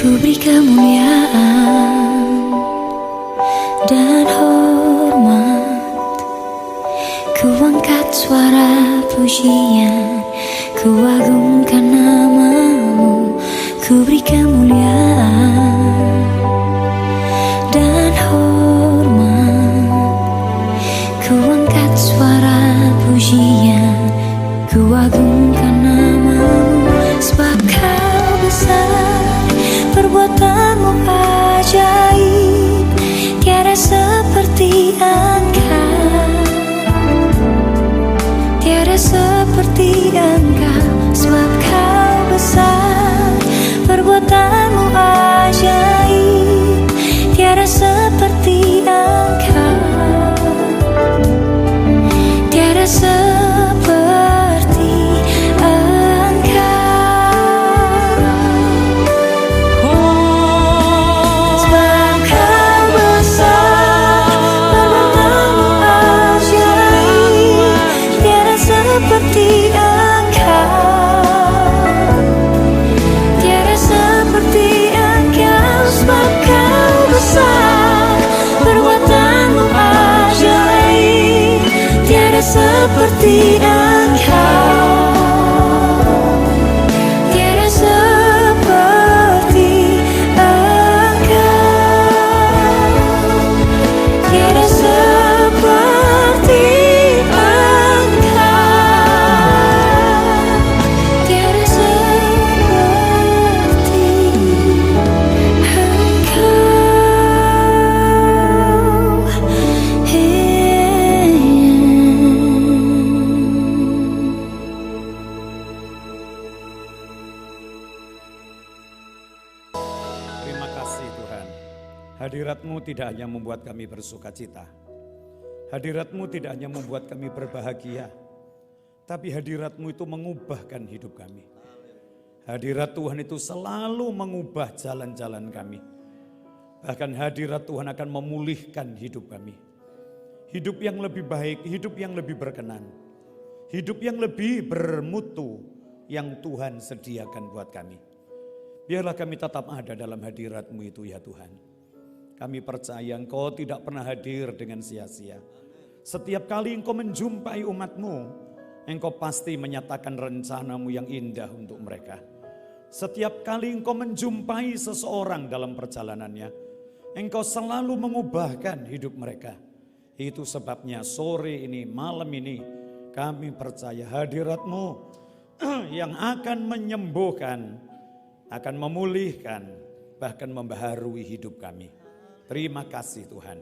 Ku beri kemuliaan dan hormat, ku angkat suara pujian, ku agungkan namamu. Ku beri kemuliaan dan hormat, ku angkat suara pujian, ku agungkan namamu. Sebab kau besar, perbuatanmu ajaib, tiada seperti Engkau, tiada seperti Engkau. Sebab kau besar, perbuatanmu ajaib, tiada seperti Engkau, tiada seperti seperti Engkau, tiada seperti Engkau, tiada seperti Engkau, tiada seperti Hadirat-Mu tidak hanya membuat kami bersuka cita. Hadirat-Mu tidak hanya membuat kami berbahagia. Tapi hadirat-Mu itu mengubahkan hidup kami. Hadirat Tuhan itu selalu mengubah jalan-jalan kami. Bahkan hadirat Tuhan akan memulihkan hidup kami. Hidup yang lebih baik, hidup yang lebih berkenan. Hidup yang lebih bermutu yang Tuhan sediakan buat kami. Biarlah kami tetap ada dalam hadirat-Mu itu ya Tuhan. Kami percaya Engkau tidak pernah hadir dengan sia-sia. Setiap kali Engkau menjumpai umat-Mu, Engkau pasti menyatakan rencana-Mu yang indah untuk mereka. Setiap kali Engkau menjumpai seseorang dalam perjalanannya, Engkau selalu mengubahkan hidup mereka. Itu sebabnya sore ini, malam ini, kami percaya hadirat-Mu yang akan menyembuhkan, akan memulihkan, bahkan membaharui hidup kami. Terima kasih Tuhan.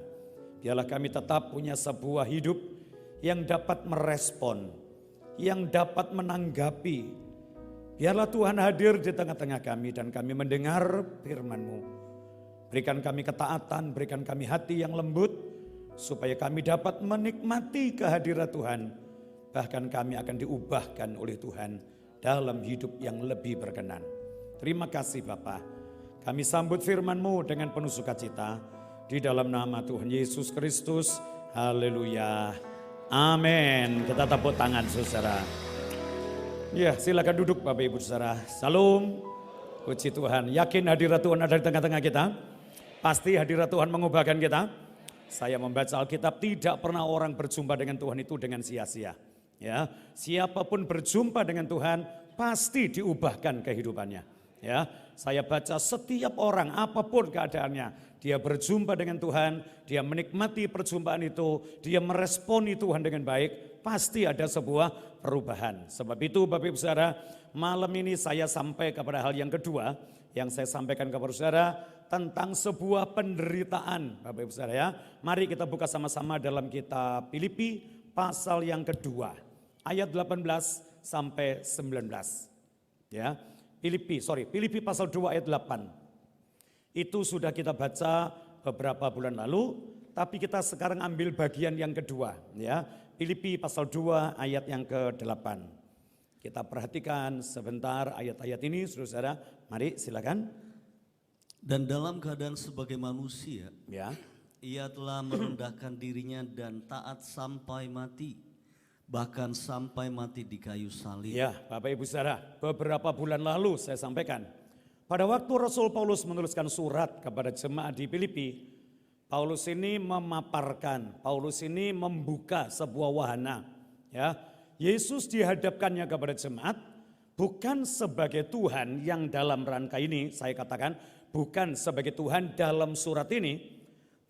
Biarlah kami tetap punya sebuah hidup yang dapat merespon, yang dapat menanggapi. Biarlah Tuhan hadir di tengah-tengah kami dan kami mendengar firman-Mu. Berikan kami ketaatan, berikan kami hati yang lembut, supaya kami dapat menikmati kehadiran Tuhan. Bahkan kami akan diubahkan oleh Tuhan dalam hidup yang lebih berkenan. Terima kasih Bapa. Kami sambut firman-Mu dengan penuh sukacita. Di dalam nama Tuhan Yesus Kristus. Haleluya. Amin. Kita tepuk tangan saudara. Ya, silakan duduk Bapak Ibu saudara. Salam. Puji Tuhan. Yakin hadirat Tuhan ada di tengah-tengah kita? Pasti hadirat Tuhan mengubahkan kita. Saya membaca Alkitab, tidak pernah orang berjumpa dengan Tuhan itu dengan sia-sia. Ya, siapapun berjumpa dengan Tuhan pasti diubahkan kehidupannya. Ya, saya baca setiap orang apapun keadaannya, dia berjumpa dengan Tuhan, dia menikmati perjumpaan itu, dia meresponi Tuhan dengan baik, pasti ada sebuah perubahan. Sebab itu Bapak Ibu Saudara, malam ini saya sampai kepada hal yang kedua yang saya sampaikan kepada saudara tentang sebuah penderitaan Bapak Ibu Saudara ya. Mari kita buka sama-sama dalam kitab Filipi pasal yang kedua, ayat 18 sampai 19. Ya. Filipi pasal 2 ayat 8. Itu sudah kita baca beberapa bulan lalu, tapi kita sekarang ambil bagian yang kedua ya. Filipi pasal 2 ayat yang ke-8. Kita perhatikan sebentar ayat-ayat ini saudara. Mari silakan. Dan dalam keadaan sebagai manusia, Ya. ia telah merendahkan dirinya dan taat sampai mati, bahkan sampai mati di kayu salib. Ya, Bapak Ibu Saudara, beberapa bulan lalu saya sampaikan Pada waktu Rasul Paulus menuliskan surat kepada jemaat di Filipi, Paulus ini memaparkan, Paulus ini membuka sebuah wahana. Ya, Yesus dihadapkannya kepada jemaat bukan sebagai Tuhan yang dalam rangka ini, saya katakan bukan sebagai Tuhan dalam surat ini,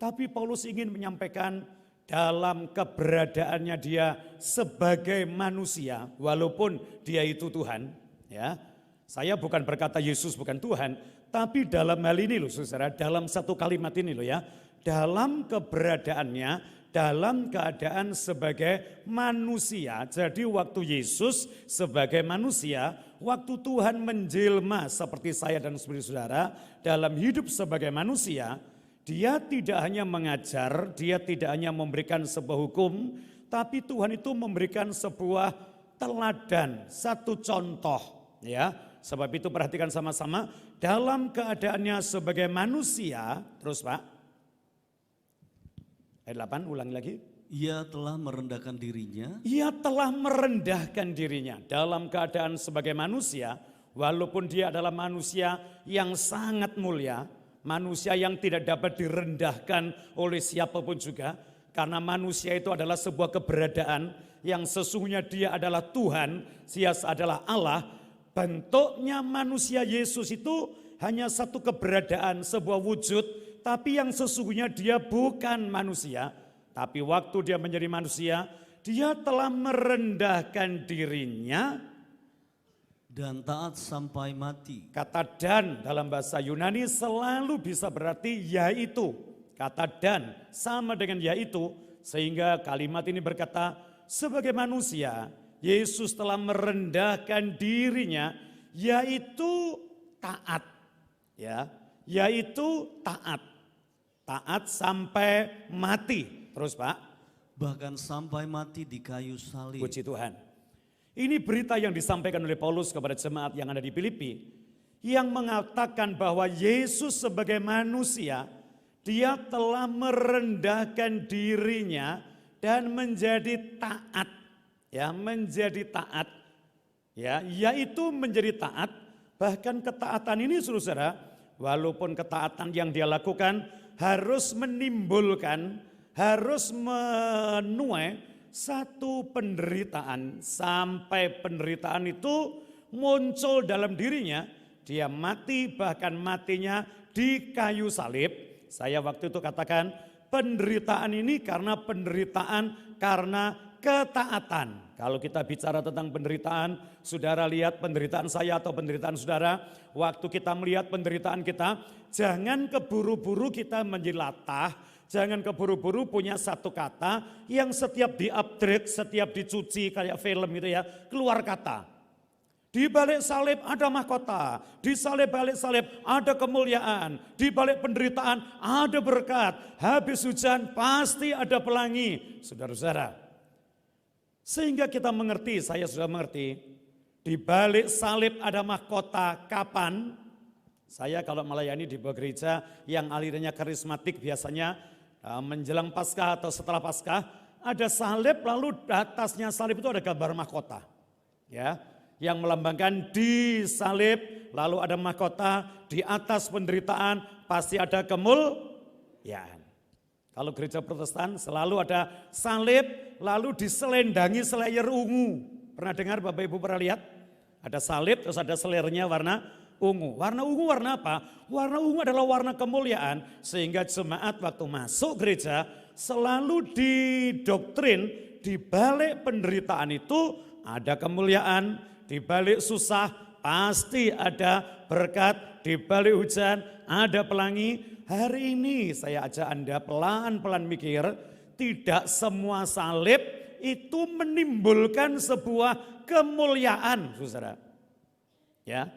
tapi Paulus ingin menyampaikan dalam keberadaannya dia sebagai manusia, walaupun dia itu Tuhan. Ya, saya bukan berkata Yesus bukan Tuhan, tapi dalam hal ini loh saudara, dalam satu kalimat ini loh ya, dalam keberadaannya, dalam keadaan sebagai manusia. Jadi waktu Yesus sebagai manusia, waktu Tuhan menjelma seperti saya dan seperti saudara, dalam hidup sebagai manusia, dia tidak hanya mengajar, dia tidak hanya memberikan sebuah hukum, tapi Tuhan itu memberikan sebuah teladan, satu contoh. Ya, sebab itu perhatikan sama-sama, dalam keadaannya sebagai manusia, terus Pak, ayat 8 ulangi lagi. Ia telah merendahkan dirinya. Ia telah merendahkan dirinya dalam keadaan sebagai manusia, walaupun dia adalah manusia yang sangat mulia, manusia yang tidak dapat direndahkan oleh siapapun juga, karena manusia itu adalah sebuah keberadaan yang sesungguhnya dia adalah Tuhan, dia adalah Allah. Bentuknya manusia Yesus itu hanya satu keberadaan, sebuah wujud, tapi yang sesungguhnya dia bukan manusia. Tapi waktu dia menjadi manusia, dia telah merendahkan dirinya Dan taat sampai mati. Kata dan dalam bahasa Yunani selalu bisa berarti yaitu. Kata dan sama dengan yaitu, sehingga kalimat ini berkata sebagai manusia Yesus telah merendahkan dirinya, yaitu taat. Ya, yaitu taat. Taat sampai mati. Terus Pak. Bahkan sampai mati di kayu salib. Puji Tuhan. Ini berita yang disampaikan oleh Paulus kepada jemaat yang ada di Filipi, yang mengatakan bahwa Yesus sebagai manusia, dia telah merendahkan dirinya dan menjadi taat. Ya, menjadi taat. Ya, yaitu menjadi taat. Bahkan ketaatan ini saudara, walaupun ketaatan yang dia lakukan harus menimbulkan, harus menuai satu penderitaan, sampai penderitaan itu muncul dalam dirinya, dia mati, bahkan matinya di kayu salib. Saya waktu itu katakan penderitaan ini karena penderitaan karena ketaatan. Kalau kita bicara tentang penderitaan, saudara lihat penderitaan saya atau penderitaan saudara, waktu kita melihat penderitaan kita, jangan keburu-buru kita menjelatah, jangan keburu-buru punya satu kata yang setiap di-upgrade, setiap dicuci kayak film gitu ya, keluar kata. Di balik salib ada mahkota, di balik salib ada kemuliaan, di balik penderitaan ada berkat, habis hujan pasti ada pelangi, saudara-saudara. Sehingga kita mengerti, saya sudah mengerti, di balik salib ada mahkota kapan? Saya kalau melayani di sebuah gereja yang alirannya karismatik biasanya menjelang Paskah atau setelah Paskah ada salib, lalu atasnya salib itu ada gambar mahkota. Ya, yang melambangkan di salib, lalu ada mahkota, di atas penderitaan pasti ada kemuliaan. Kalau gereja Protestan selalu ada salib, lalu diselendangi selayar ungu. Pernah dengar Bapak Ibu pernah lihat? Ada salib terus ada selayarnya warna ungu. Warna ungu warna apa? Warna ungu adalah warna kemuliaan. Sehingga jemaat waktu masuk gereja selalu didoktrin di balik penderitaan itu ada kemuliaan. Di balik susah pasti ada berkat. Di balik hujan ada pelangi. Hari ini saya ajak Anda pelan-pelan mikir, tidak semua salib itu menimbulkan sebuah kemuliaan, saudara. Ya,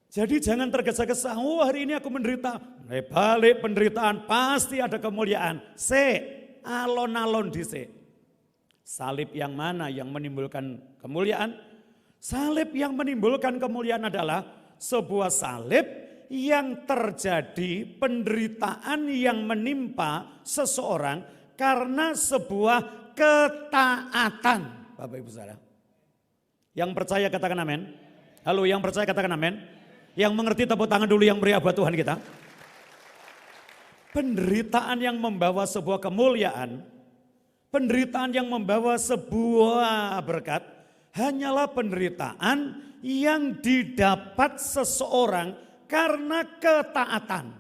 jadi jangan tergesa-gesa, oh hari ini aku menderita, balik penderitaan pasti ada kemuliaan. Alon-alon dhisik. Salib yang mana yang menimbulkan kemuliaan? Salib yang menimbulkan kemuliaan adalah sebuah salib yang terjadi, penderitaan yang menimpa seseorang karena sebuah ketaatan. Bapak Ibu Saudara. Yang percaya katakan amin. Halo, yang percaya katakan amin. Yang mengerti tepuk tangan dulu yang meriah buat Tuhan kita. Penderitaan yang membawa sebuah kemuliaan, penderitaan yang membawa sebuah berkat, hanyalah penderitaan yang didapat seseorang karena ketaatan.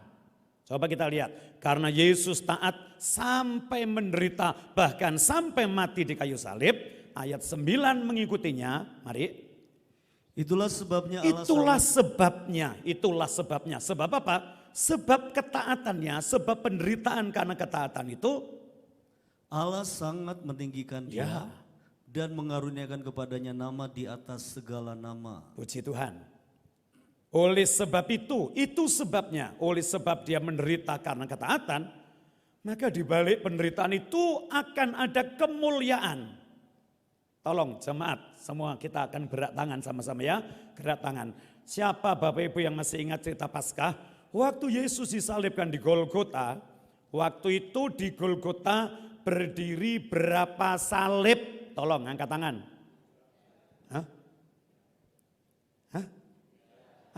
Coba kita lihat, karena Yesus taat sampai menderita, bahkan sampai mati di kayu salib, ayat 9 mengikutinya, mari. Itulah sebabnya Allah Itulah sebabnya. Sebab apa? Sebab ketaatannya, sebab penderitaan karena ketaatan itu Allah sangat meninggikan dia Ya. dan mengaruniakan kepadanya nama di atas segala nama. puji Tuhan. Oleh sebab itu sebabnya, oleh sebab dia menderita karena ketaatan, maka di balik penderitaan itu akan ada kemuliaan. Tolong jemaat, semua kita akan gerak tangan sama-sama ya, gerak tangan. Siapa Bapak Ibu yang masih ingat cerita Paskah? Waktu Yesus disalibkan di Golgota, waktu itu di Golgota berdiri berapa salib? Tolong angkat tangan. Hah? Hah?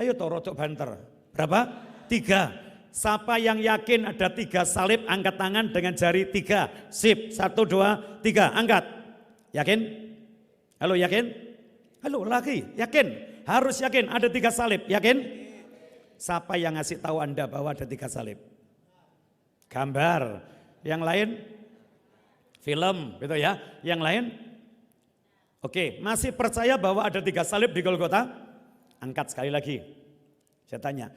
Ayo torocok banter. Berapa? 3. Siapa yang yakin ada 3 salib, angkat tangan dengan jari 3. Sip, 1, 2, 3, angkat. Yakin? Halo yakin? Halo lagi, yakin? Harus yakin ada 3 salib, yakin? Siapa yang ngasih tahu Anda bahwa ada 3 salib? Gambar. Yang lain? Film, gitu ya. Yang lain? Oke, masih percaya bahwa ada 3 salib di Golgota? Angkat sekali lagi. Saya tanya,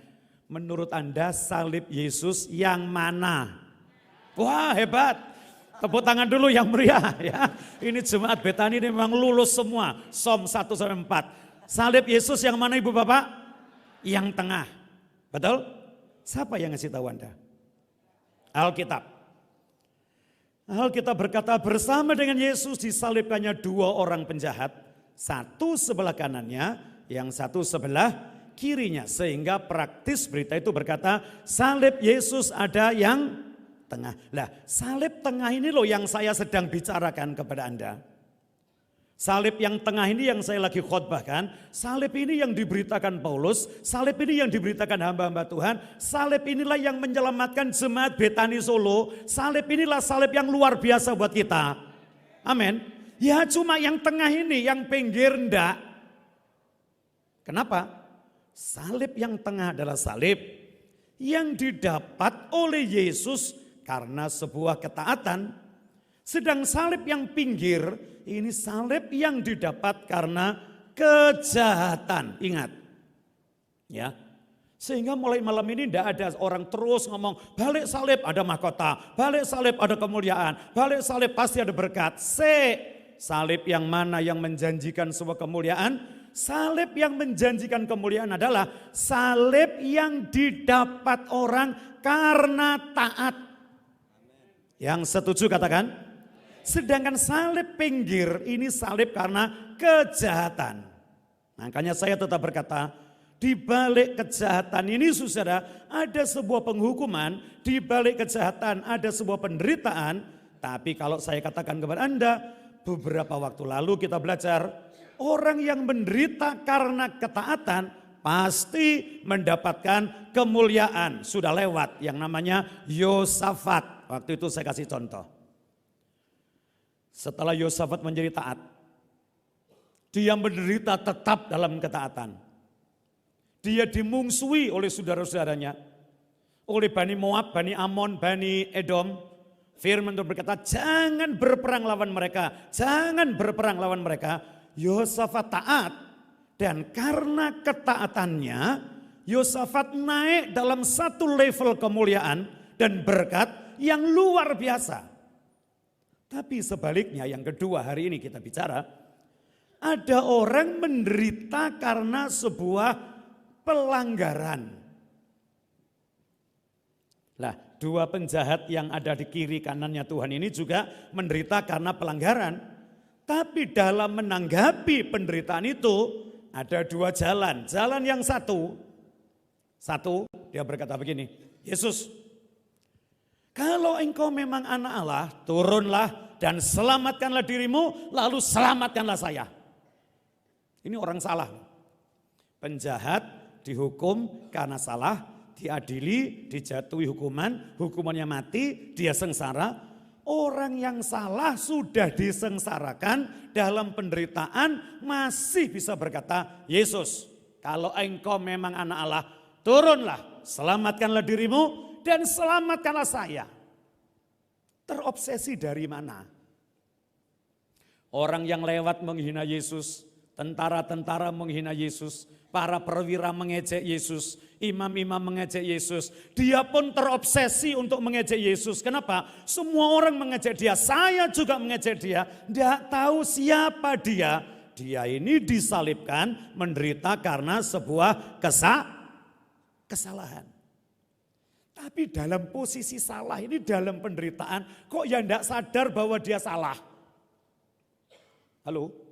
menurut Anda salib Yesus yang mana? Wah hebat. Tepuk tangan dulu yang meriah ya. Ini jemaat Betani ini memang lulus semua. Psalm 1-4. Salib Yesus yang mana Ibu Bapak? Yang tengah. Betul? Siapa yang ngasih tahu Anda? Alkitab. Alkitab berkata bersama dengan Yesus disalibkannya 2 orang penjahat. Satu sebelah kanannya, yang satu sebelah kirinya. Sehingga praktis berita itu berkata salib Yesus ada yang tengah. Nah, salib tengah ini loh yang saya sedang bicarakan kepada Anda. Salib yang tengah ini yang saya lagi khotbahkan, salib ini yang diberitakan Paulus, salib ini yang diberitakan hamba-hamba Tuhan, salib inilah yang menyelamatkan jemaat Betani Solo, salib inilah salib yang luar biasa buat kita. Amin. Ya cuma yang tengah ini, yang pinggir enggak. Kenapa? Salib yang tengah adalah salib yang didapat oleh Yesus karena sebuah ketaatan. Sedang salib yang pinggir ini salib yang didapat karena kejahatan. Ingat. Ya. Sehingga mulai malam ini tidak ada orang terus ngomong balik salib ada mahkota, balik salib ada kemuliaan, balik salib pasti ada berkat. Salib yang mana yang menjanjikan sebuah kemuliaan? Salib yang menjanjikan kemuliaan adalah salib yang didapat orang karena taat. Yang setuju katakan? Sedangkan salib pinggir ini salib karena kejahatan. Makanya saya tetap berkata, di balik kejahatan ini saudara ada sebuah penghukuman, di balik kejahatan ada sebuah penderitaan. Tapi kalau saya katakan kepada Anda, beberapa waktu lalu kita belajar, orang yang menderita karena ketaatan pasti mendapatkan kemuliaan. Sudah lewat yang namanya Yosafat. Waktu itu saya kasih contoh. Setelah Yosafat menjadi taat, dia menderita tetap dalam ketaatan. Dia dimungsuhi oleh saudara-saudaranya, oleh Bani Moab, Bani Amon, Bani Edom. Firman Tuhan berkata, jangan berperang lawan mereka, jangan berperang lawan mereka. Yosafat taat, dan karena ketaatannya, Yosafat naik dalam satu level kemuliaan dan berkat yang luar biasa. Tapi sebaliknya yang kedua hari ini kita bicara, ada orang menderita karena sebuah pelanggaran. Lah, 2 penjahat yang ada di kiri kanannya Tuhan ini juga menderita karena pelanggaran. Tapi dalam menanggapi penderitaan itu ada 2 jalan. Jalan yang satu dia berkata begini, Yesus, kalau engkau memang anak Allah, turunlah dan selamatkanlah dirimu, lalu selamatkanlah saya. Ini orang salah. Penjahat dihukum karena salah, diadili, dijatuhi hukumannya mati, dia sengsara. Orang yang salah sudah disengsarakan dalam penderitaan masih bisa berkata, Yesus, kalau engkau memang anak Allah, turunlah, selamatkanlah dirimu dan selamatkanlah saya. Terobsesi dari mana? Orang yang lewat menghina Yesus, tentara-tentara menghina Yesus, para perwira mengejek Yesus, imam-imam mengejek Yesus. Dia pun terobsesi untuk mengejek Yesus. Kenapa? Semua orang mengejek dia, saya juga mengejek dia. Tidak tahu siapa dia. Dia ini disalibkan, menderita karena sebuah kesalahan. Tapi dalam posisi salah ini, dalam penderitaan, kok ya tidak sadar bahwa dia salah? Halo?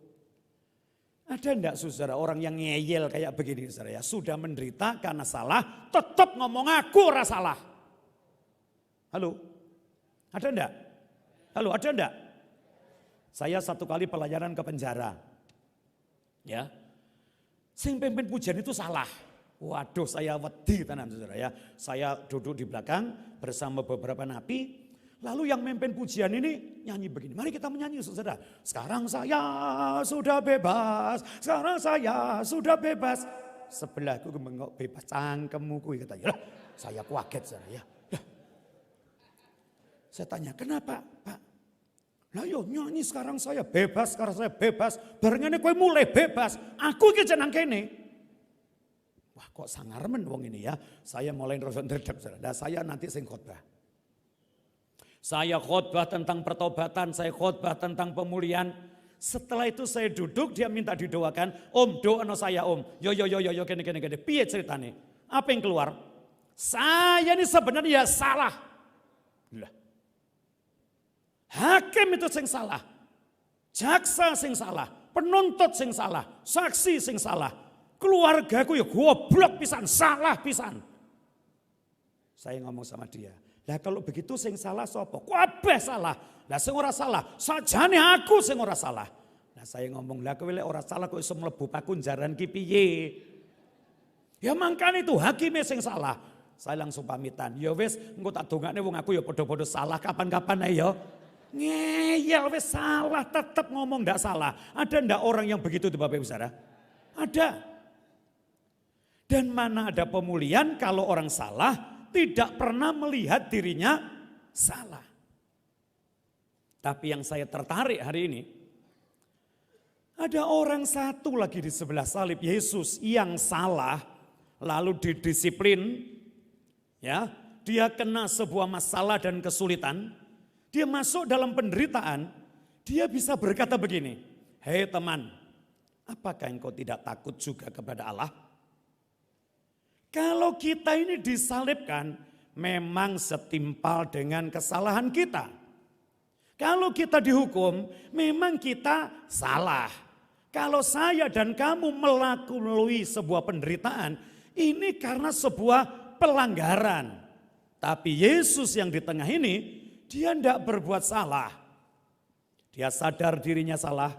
Ada enggak saudara orang yang ngeyel kayak begini saudara ya? Sudah menderita karena salah, tetap ngomong aku ora salah. Halo? Ada enggak? Halo, ada enggak? Saya satu kali pelayanan ke penjara. Ya. Sing pimpin pujian itu salah. Waduh, saya wedi tenan saudara ya. Saya duduk di belakang bersama beberapa napi. Lalu yang memimpin pujian ini nyanyi begini. Mari kita menyanyi saudara. Sekarang saya sudah bebas. Sekarang saya sudah bebas. Sebelahku mengok bebas cangkemmu kuwi katanya. Lah, saya kaget saudara ya. Lah. Saya tanya, kenapa Pak? Lah yo nyanyi sekarang saya bebas, sekarang saya bebas. Barengane kowe mulai bebas. Aku iki jeneng kene. Wah kok sangarmen wong ini ya. Saya mulai ndredeg saudara. Nah, saya nanti sing khotbah. Saya khotbah tentang pertobatan, saya khotbah tentang pemulihan. Setelah itu saya duduk, dia minta didoakan. Om, doa saya om. Yo, kene. Piye ceritane? Apa yang keluar? Saya ini sebenarnya salah. Lah. Hakim itu sing salah. Jaksa sing salah. Penuntut sing salah. Saksi sing salah. Keluargaku ya goblok pisan, salah pisan. Saya ngomong sama dia. Lah kalau begitu sing salah sapa? Kabeh salah. Lah sing ora salah, sajane aku sing ora salah. Nah saya ngomong, lah kowe lek ora salah kok iso mlebu pakunjaran ki piye? Ya mangkane itu hakime sing salah. Saya langsung pamitan. Ya wis engko tak dongakne wong aku ya padha-padha salah kapan-kapan ae ya. Ngeyel wis salah tetep ngomong ndak salah. Ada ndak orang yang begitu tuh Bapak Ibu Saudara? Ada. Dan mana ada pemulihan kalau orang salah tidak pernah melihat dirinya salah. Tapi yang saya tertarik hari ini, ada orang satu lagi di sebelah salib Yesus yang salah lalu didisiplin. Ya, dia kena sebuah masalah dan kesulitan. Dia masuk dalam penderitaan. Dia bisa berkata begini, hei teman, apakah engkau tidak takut juga kepada Allah? Kalau kita ini disalibkan, memang setimpal dengan kesalahan kita. Kalau kita dihukum, memang kita salah. Kalau saya dan kamu melalui sebuah penderitaan, ini karena sebuah pelanggaran. Tapi Yesus yang di tengah ini, dia tidak berbuat salah. Dia sadar dirinya salah.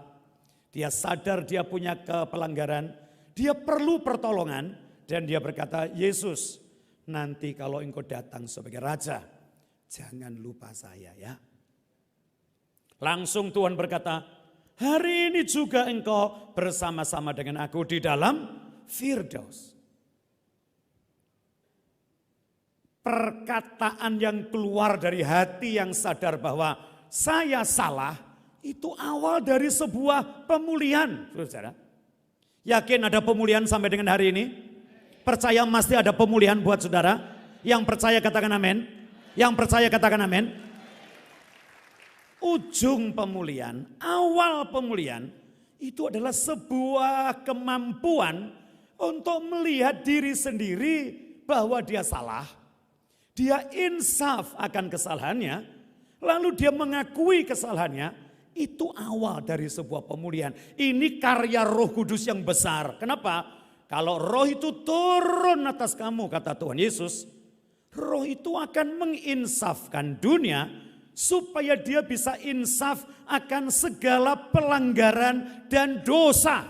Dia sadar dia punya pelanggaran. Dia perlu pertolongan. Dan dia berkata, Yesus, nanti kalau engkau datang sebagai raja, jangan lupa saya ya. Langsung Tuhan berkata, hari ini juga engkau bersama-sama dengan aku di dalam Firdaus. Perkataan yang keluar dari hati yang sadar bahwa saya salah, itu awal dari sebuah pemulihan. Saudara, yakin ada pemulihan sampai dengan hari ini? Percaya pasti ada pemulihan buat saudara? Yang percaya katakan amin. Yang percaya katakan amin. Ujung pemulihan, awal pemulihan itu adalah sebuah kemampuan untuk melihat diri sendiri bahwa dia salah. Dia insaf akan kesalahannya, lalu dia mengakui kesalahannya. Itu awal dari sebuah pemulihan. Ini karya Roh Kudus yang besar. Kenapa? Kalau roh itu turun atas kamu, kata Tuhan Yesus, roh itu akan menginsafkan dunia supaya dia bisa insaf akan segala pelanggaran dan dosa.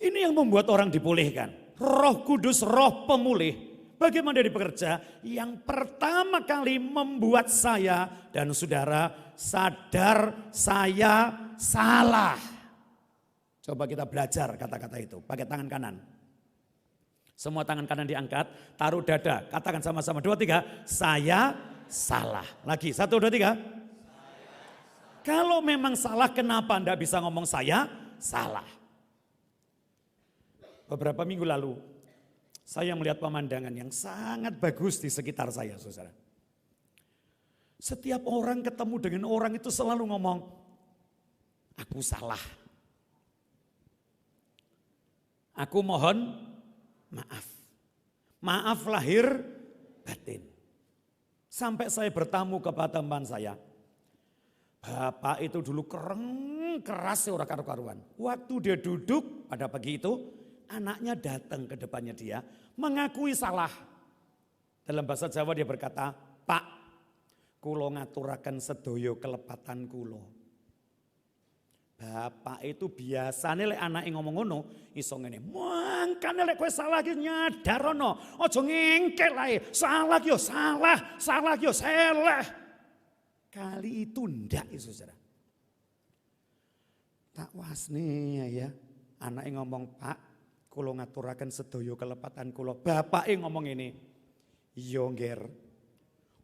Ini yang membuat orang dipulihkan. Roh Kudus, roh pemulih. Bagaimana dia bekerja? Yang pertama kali membuat saya dan saudara sadar saya salah. Coba kita belajar kata-kata itu. Pakai tangan kanan. Semua tangan kanan diangkat, taruh dada. Katakan sama-sama, 2, 3. Saya salah. Lagi, 1, 2, 3. Kalau memang salah, kenapa Anda bisa ngomong saya salah? Beberapa minggu lalu, saya melihat pemandangan yang sangat bagus di sekitar saya, saudara. Setiap orang ketemu dengan orang itu selalu ngomong, aku salah. Aku mohon maaf. Maaf lahir batin. Sampai saya bertamu kepada teman saya. Bapak itu dulu keras orang karu-karuan. Waktu dia duduk pada pagi itu, anaknya datang ke depannya dia, mengakui salah. Dalam bahasa Jawa dia berkata, Pak, kulo ngaturaken sedoyo kelepatan kulo. Bapak itu biasanya lek anake ngomong ngono, iso ngene, mangkane lek kowe salah iki nyadarono, aja ngengkel ae. Salah yo salah, salah yo salah. Kali itu ndak ya saudara. Tak wasne ya, anake ngomong, Pak, kulo ngaturaken sedaya kelepatan kulo. Bapake ngomong ini, iya ngger.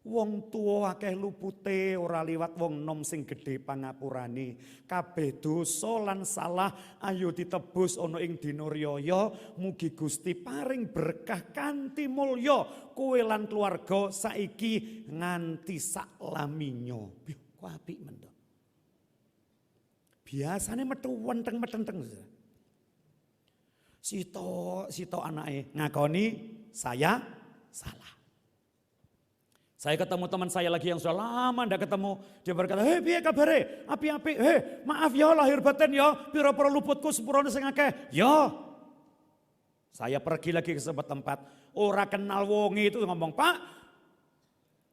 Wong tuwa akeh lupute ora liwat wong nom sing gedhe pangapurane. Kabeh dosa lan salah ayo ditebus ana ing dina riyaya. Mugi Gusti paring berkah kanthi mulya kowe lan keluarga saiki nganti saklaminyo. Kok apik men to. Biasane metu wenteng-metenteng. Sito anake ngakoni saya salah. Saya ketemu teman saya lagi yang sudah lama ndak ketemu. Dia berkata, "Hei, piye kabare? Api-api. Hei, maaf ya lahir batin ya. Pira-pira luputku sepurane sing akeh." Ya. Saya pergi lagi ke sebuah tempat. Ora kenal wonge itu ngomong, "Pak,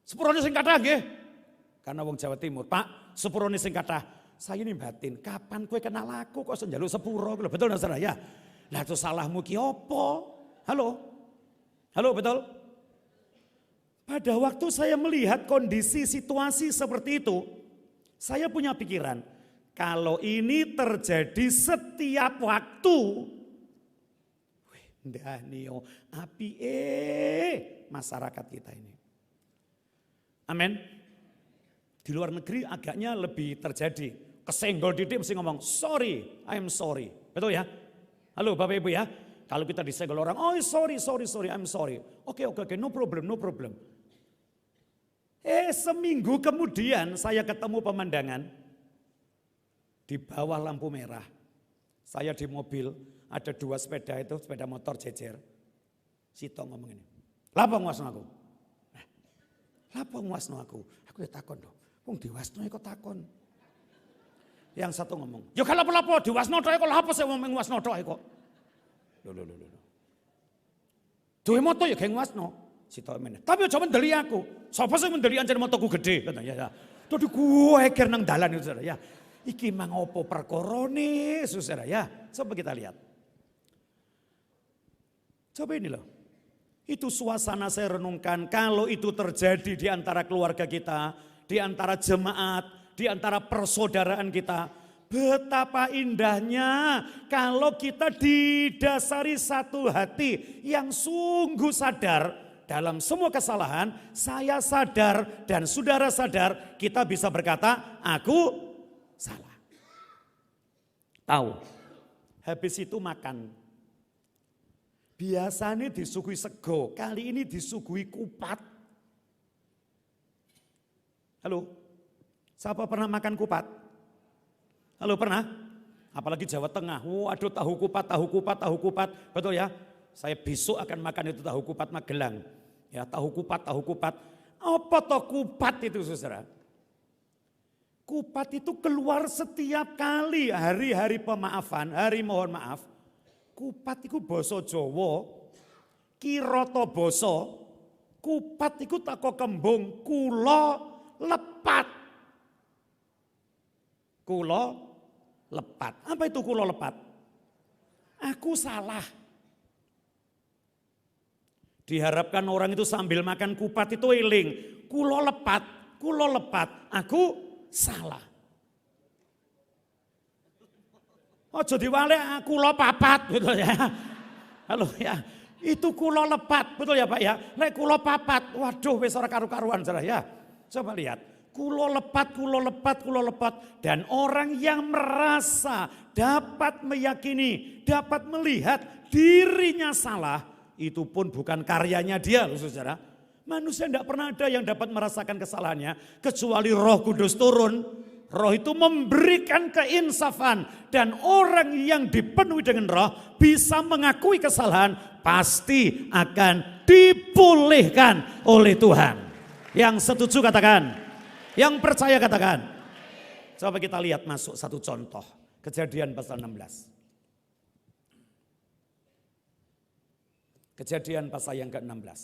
sepurane sing kathah nggih." Karena wong Jawa Timur, "Pak, sepurane sing kathah." Saya ini batin, "Kapan kowe kenal aku kok njaluk sepuro?" Betul ndak saudara ya? Lah itu salahmu ki opo? Halo? Halo, betul? Pada waktu saya melihat kondisi situasi seperti itu, saya punya pikiran, kalau ini terjadi setiap waktu, ndanio api masyarakat kita ini. Amin. Di luar negeri agaknya lebih terjadi. Kesenggol didik mesti ngomong, sorry, I'm sorry. Betul ya? Halo Bapak Ibu ya. Kalau kita disenggol orang, oh sorry, I'm sorry. Oke, no problem. Seminggu kemudian saya ketemu pemandangan di bawah lampu merah. Saya di mobil, ada 2 sepeda itu, sepeda motor jejer. Sito ngomong ini, "Lapa nguasno aku?" "Lapa nguasno aku?" Aku ya takon dong, wong diwasno kok takon. Yang satu ngomong, "Ya kalau apa-apa diwasno tok kok lapa sih wong nguasno tok kok." Loh. Duwe moto ya geng nguasno. Sito meneh. "Tapi aja mendeli aku. Sapa sing mendeli ancen motoku gede?" katanya ya. Tuh gue eger nang dalan itu saudara ya. Iki mang opo perkorone saudara ya. Coba kita lihat. Coba ini loh. Itu suasana saya renungkan kalau itu terjadi di antara keluarga kita, di antara jemaat, di antara persaudaraan kita. Betapa indahnya kalau kita didasari satu hati yang sungguh sadar. Dalam semua kesalahan, saya sadar dan saudara sadar, kita bisa berkata, aku salah. Tahu, habis itu makan. Biasanya disuguhi sego, kali ini disuguhi kupat. Halo, siapa pernah makan kupat? Halo, pernah? Apalagi Jawa Tengah, waduh tahu kupat, betul ya? Saya besok akan makan itu tahu kupat Magelang. Ya, tahu kupat. Apa toh kupat itu saudara? Kupat itu keluar setiap kali hari-hari pemaafan, hari mohon maaf. Kupat itu basa Jawa, kirata basa. Kupat itu tako kembung, kula lepat. Kula lepat. Apa itu kula lepat? aku salah. Diharapkan orang itu sambil makan kupat itu eling, kulo lepat, aku salah. Ojo diwale kulo papat, betul ya. Halo ya, itu kulo lepat, betul ya Pak ya. Lek kulo papat, waduh wis ora karu-karuan saudara ya. Coba lihat, kulo lepat. Dan orang yang merasa dapat meyakini, dapat melihat dirinya salah, itu pun bukan karyanya dia loh saudara. Manusia tidak pernah ada yang dapat merasakan kesalahannya kecuali Roh Kudus turun. Roh itu memberikan keinsafan dan orang yang dipenuhi dengan roh bisa mengakui kesalahan pasti akan dipulihkan oleh Tuhan. Yang setuju katakan, yang percaya katakan. Coba kita lihat masuk satu contoh, Kejadian pasal 16. Kejadian pasal yang ke-16.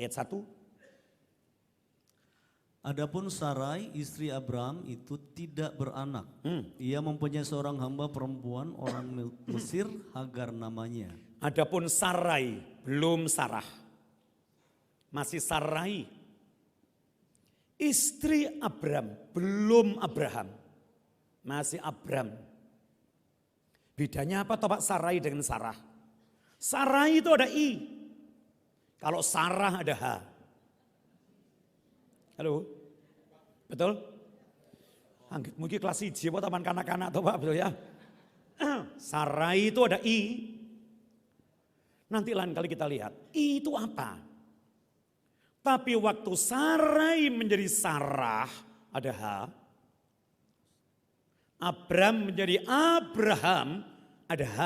Ayat 1. Adapun Sarai istri Abram itu tidak beranak. Ia mempunyai seorang hamba perempuan orang Mesir, Hagar namanya. Adapun Sarai belum Sarah. Masih Sarai. Istri Abram belum Abraham. Masih Abram. Bedanya apa toh Pak Sarai dengan Sarah? Sarai itu ada I. Kalau Sarah ada H. Halo, betul? Anggit mungkin kelas 1 apa taman kanak-kanak atau Pak, betul ya? Sarai itu ada I. Nanti lain kali kita lihat, I itu apa? Tapi waktu Sarai menjadi Sarah, ada H. Abram menjadi Abraham, ada H.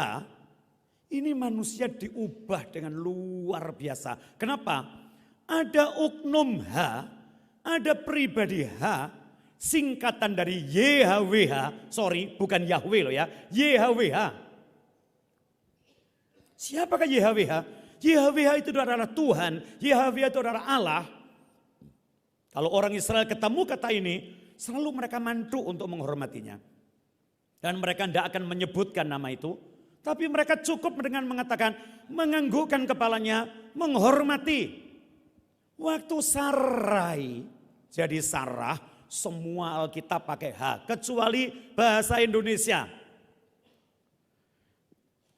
Ini manusia diubah dengan luar biasa. Kenapa? Ada oknum H. Ada pribadi H, singkatan dari YHWH, sorry bukan Yahweh loh ya, YHWH. Siapakah YHWH? YHWH itu adalah Tuhan, YHWH itu adalah Allah. Kalau orang Israel ketemu kata ini, selalu mereka mantu untuk menghormatinya. Dan mereka tidak akan menyebutkan nama itu, tapi mereka cukup dengan mengatakan, menganggukkan kepalanya, menghormati. Waktu Sarai jadi Sarah, semua Alkitab pakai H, kecuali bahasa Indonesia.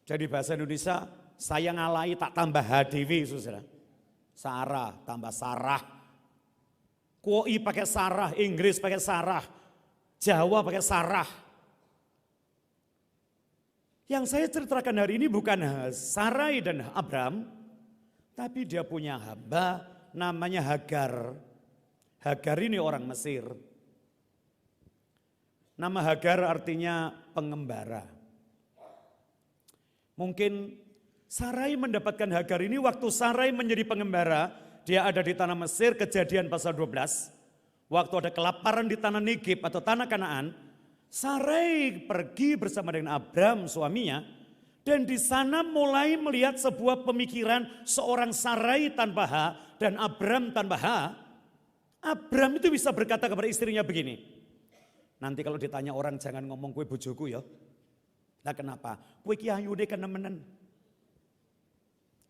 Jadi bahasa Indonesia saya ngalai tak tambah HDW saudara. Sarah tambah Sarah. Koi pakai Sarah, Inggris pakai Sarah, Jawa pakai Sarah. Yang saya ceritakan hari ini bukan Sarai dan Abram, tapi dia punya hamba namanya Hagar. Hagar ini orang Mesir. Nama Hagar artinya pengembara. Mungkin Sarai mendapatkan Hagar ini waktu Sarai menjadi pengembara. Dia ada di tanah Mesir, Kejadian pasal 12. Waktu ada kelaparan di tanah Negeb atau tanah Kanaan. Sarai pergi bersama dengan Abram suaminya. Dan di sana mulai melihat sebuah pemikiran seorang Sarai tanpa H dan Abram tanpa H. Abram itu bisa berkata kepada istrinya begini. Nanti kalau ditanya orang jangan ngomong kue bojoku ya. Nah kenapa? Kue ki ayune kenemenen.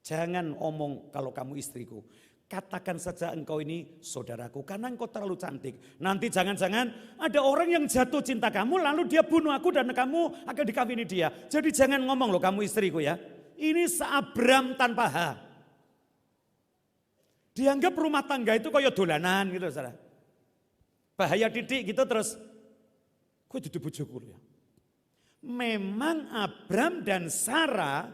Jangan omong kalau kamu istriku. Katakan saja engkau ini saudaraku karena engkau terlalu cantik. Nanti jangan-jangan ada orang yang jatuh cinta kamu lalu dia bunuh aku dan kamu akan dikawini dia. Jadi jangan ngomong loh kamu istriku ya. Ini seabram tanpa H. Dianggap rumah tangga itu kayak dolanan gitu saudara. Bahaya titik gitu terus. Kok jadi bojoku ya. Memang Abram dan Sarah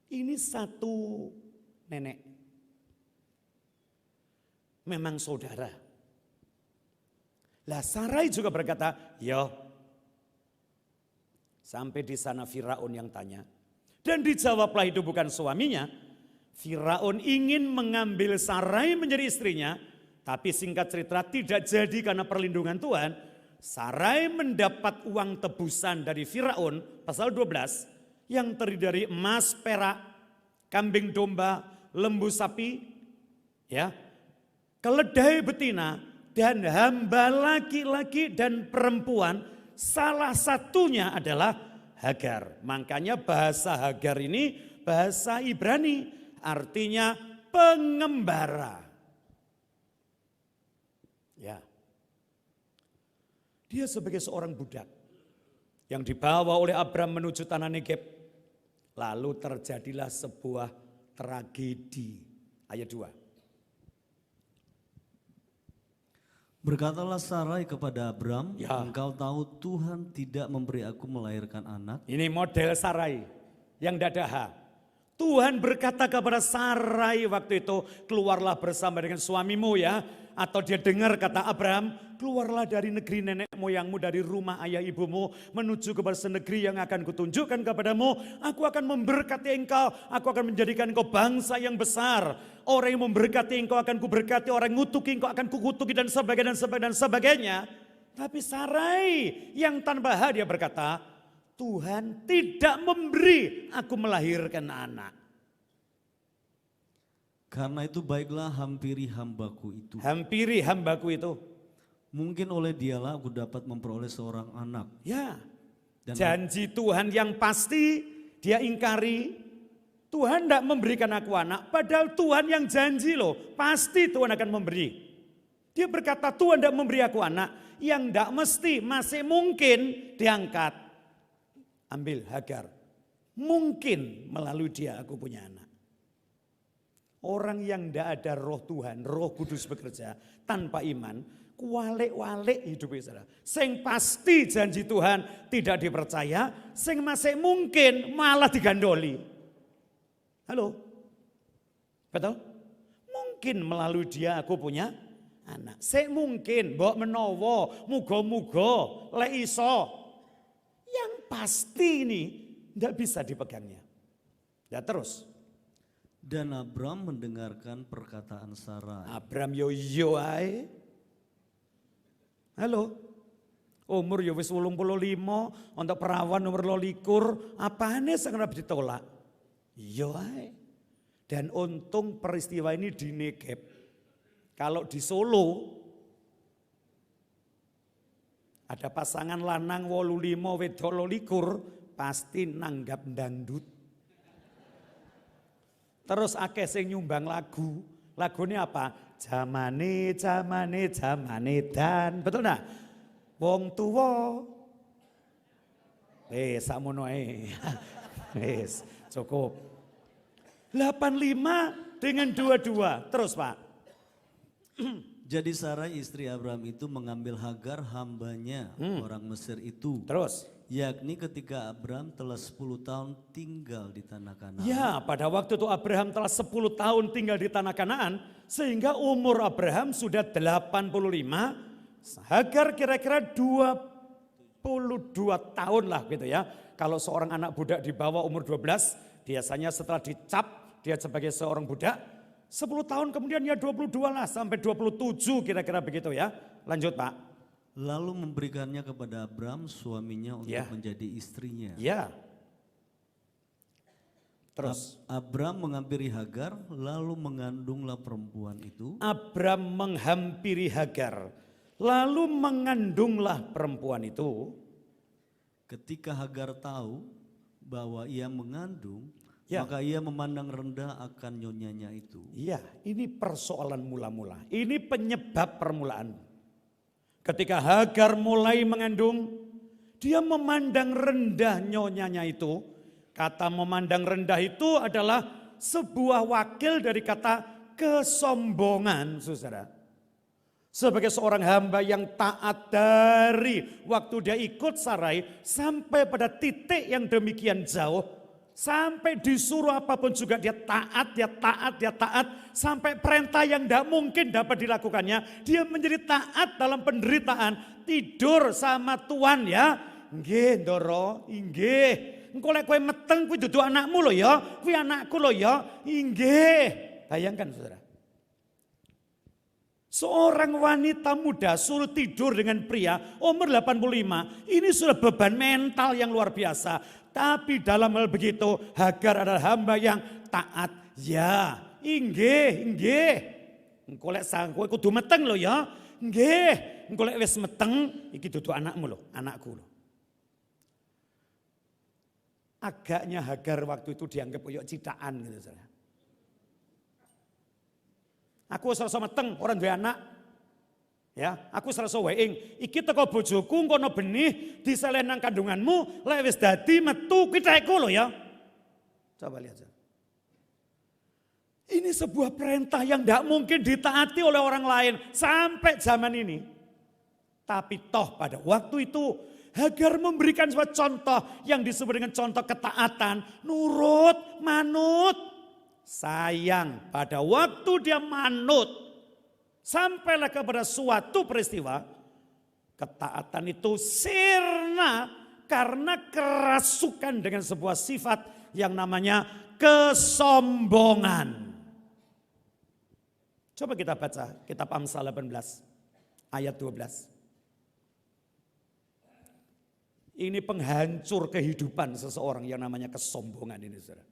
ini satu nenek. Memang saudara. Lah Sarai juga berkata, "Ya." Sampai di sana Firaun yang tanya. Dan dijawablah itu bukan suaminya. Firaun ingin mengambil Sarai menjadi istrinya, tapi singkat cerita tidak jadi karena perlindungan Tuhan. Sarai mendapat uang tebusan dari Firaun pasal 12 yang terdiri dari emas, perak, kambing domba, lembu sapi, ya, keledai betina dan hamba laki-laki dan perempuan salah satunya adalah Hagar. Makanya bahasa Hagar ini bahasa Ibrani, artinya pengembara. Ya. Dia sebagai seorang budak yang dibawa oleh Abram menuju tanah Negeb. Lalu terjadilah sebuah tragedi. Ayat 2. Berkatalah Sarai kepada Abram, Ya. engkau tahu Tuhan tidak memberi aku melahirkan anak. Ini model Sarai yang dadaha. Tuhan berkata kepada Sarai waktu itu, keluarlah bersama dengan suamimu ya. Atau dia dengar kata Abram, keluarlah dari negeri nenek moyangmu, dari rumah ayah ibumu, menuju ke negeri yang akan kutunjukkan kepadamu. Aku akan memberkati engkau, aku akan menjadikan engkau bangsa yang besar. Orang yang memberkati engkau akan kuberkati, orang yang ngutuki engkau akan kukutuki dan sebagainya dan sebagainya dan sebagainya. Tapi Sarai yang tanpa dia berkata, Tuhan tidak memberi aku melahirkan anak. Karena itu baiklah hampiri hambaku itu. Hampiri hambaku itu. Mungkin oleh dialah aku dapat memperoleh seorang anak. Ya, Dan janji Tuhan yang pasti dia ingkari. Tuhan tidak memberikan aku anak, padahal Tuhan yang janji loh, pasti Tuhan akan memberi. Dia berkata Tuhan tidak memberi aku anak, yang tidak mesti masih mungkin diangkat. Ambil Hagar, mungkin melalui dia aku punya anak. Orang yang tidak ada roh Tuhan, roh kudus bekerja tanpa iman, kualik-walik hidupnya saudara. Sing pasti janji Tuhan tidak dipercaya, sing masih mungkin malah digandoli. Halo? Betul? Mungkin melalui dia aku punya anak. Sing mungkin, mbok menawa, muga-muga, lek iso. Yang pasti ini tidak bisa dipegangnya. Ya terus. Dan Abram mendengarkan perkataan Sarai. Abram yo ae. Halo. Umur yo wis 85, untuk perawan umur 22, apane sing ora ditolak? Yo ae. Dan untung peristiwa ini di Negeb. Kalau di Solo ada pasangan lanang 85 wedok 22 pasti nanggap dangdut. Terus akeh sing nyumbang lagu. Lagunya apa? Jamane dan. Betul enggak? Wong tuwa. Sakmono ae. Wis, cukup. 85 dengan 22. Terus, Pak. Jadi Sarai istri Abram itu mengambil Hagar hambanya orang Mesir itu. Terus. Yakni ketika Abram telah 10 tahun tinggal di tanah Kanaan. Ya, pada waktu itu Abraham telah 10 tahun tinggal di tanah Kanaan, sehingga umur Abraham sudah 85, Hagar kira-kira 22 tahun lah gitu ya. Kalau seorang anak budak di bawah umur 12, biasanya setelah dicap dia sebagai seorang budak, 10 tahun kemudian ya 22 lah sampai 27 kira-kira begitu ya. Lanjut Pak. Lalu memberikannya kepada Abram suaminya untuk menjadi istrinya. Ya. Terus. Abram menghampiri Hagar lalu mengandunglah perempuan itu. Abram menghampiri Hagar lalu mengandunglah perempuan itu. Ketika Hagar tahu bahwa ia mengandung, maka ia memandang rendah akan nyonyanya itu. Iya, ini persoalan mula-mula. Ini penyebab permulaan. Ketika Hagar mulai mengandung, dia memandang rendah nyonyanya itu. Kata memandang rendah itu adalah sebuah wakil dari kata kesombongan, saudara. Sebagai seorang hamba yang taat dari waktu dia ikut Sarai sampai pada titik yang demikian jauh. Sampai disuruh apapun juga dia taat, dia taat, dia taat. Sampai perintah yang tidak mungkin dapat dilakukannya. Dia menjadi taat dalam penderitaan. Tidur sama Tuhan ya. Nggih ndoro, nggih. Engko lek kowe meteng kuwi dudu anakmu lho ya. Kuwi anakku lho ya. Nggih. Bayangkan saudara. Seorang wanita muda suruh tidur dengan pria umur 85. Ini sudah beban mental yang luar biasa. Tapi dalam hal begitu Hagar adalah hamba yang taat. Ya, inggih. Engko lek sang kowe kudu meteng lho ya. Nggih, engko lek wis meteng iki dudu anakmu lho, anakku lho. Agaknya Hagar waktu itu dianggap koyok cidaan gitu saudara. Aku serasa meteng orang duwe anak. Ya, aku serasa weing. Iki teko bojoku kono benih diselen nang kandunganmu, lek wis dadi metu kiteku lho ya. Coba lihat saja. Ini sebuah perintah yang tidak mungkin ditaati oleh orang lain sampai zaman ini. Tapi toh pada waktu itu Hagar memberikan sebuah contoh yang disebut dengan contoh ketaatan. Nurut, manut, sayang. Pada waktu dia manut, sampailah kepada suatu peristiwa. Ketaatan itu sirna karena kerasukan dengan sebuah sifat yang namanya kesombongan. Coba kita baca kitab Amsal 18 ayat 12. Ini penghancur kehidupan seseorang yang namanya kesombongan ini saudara.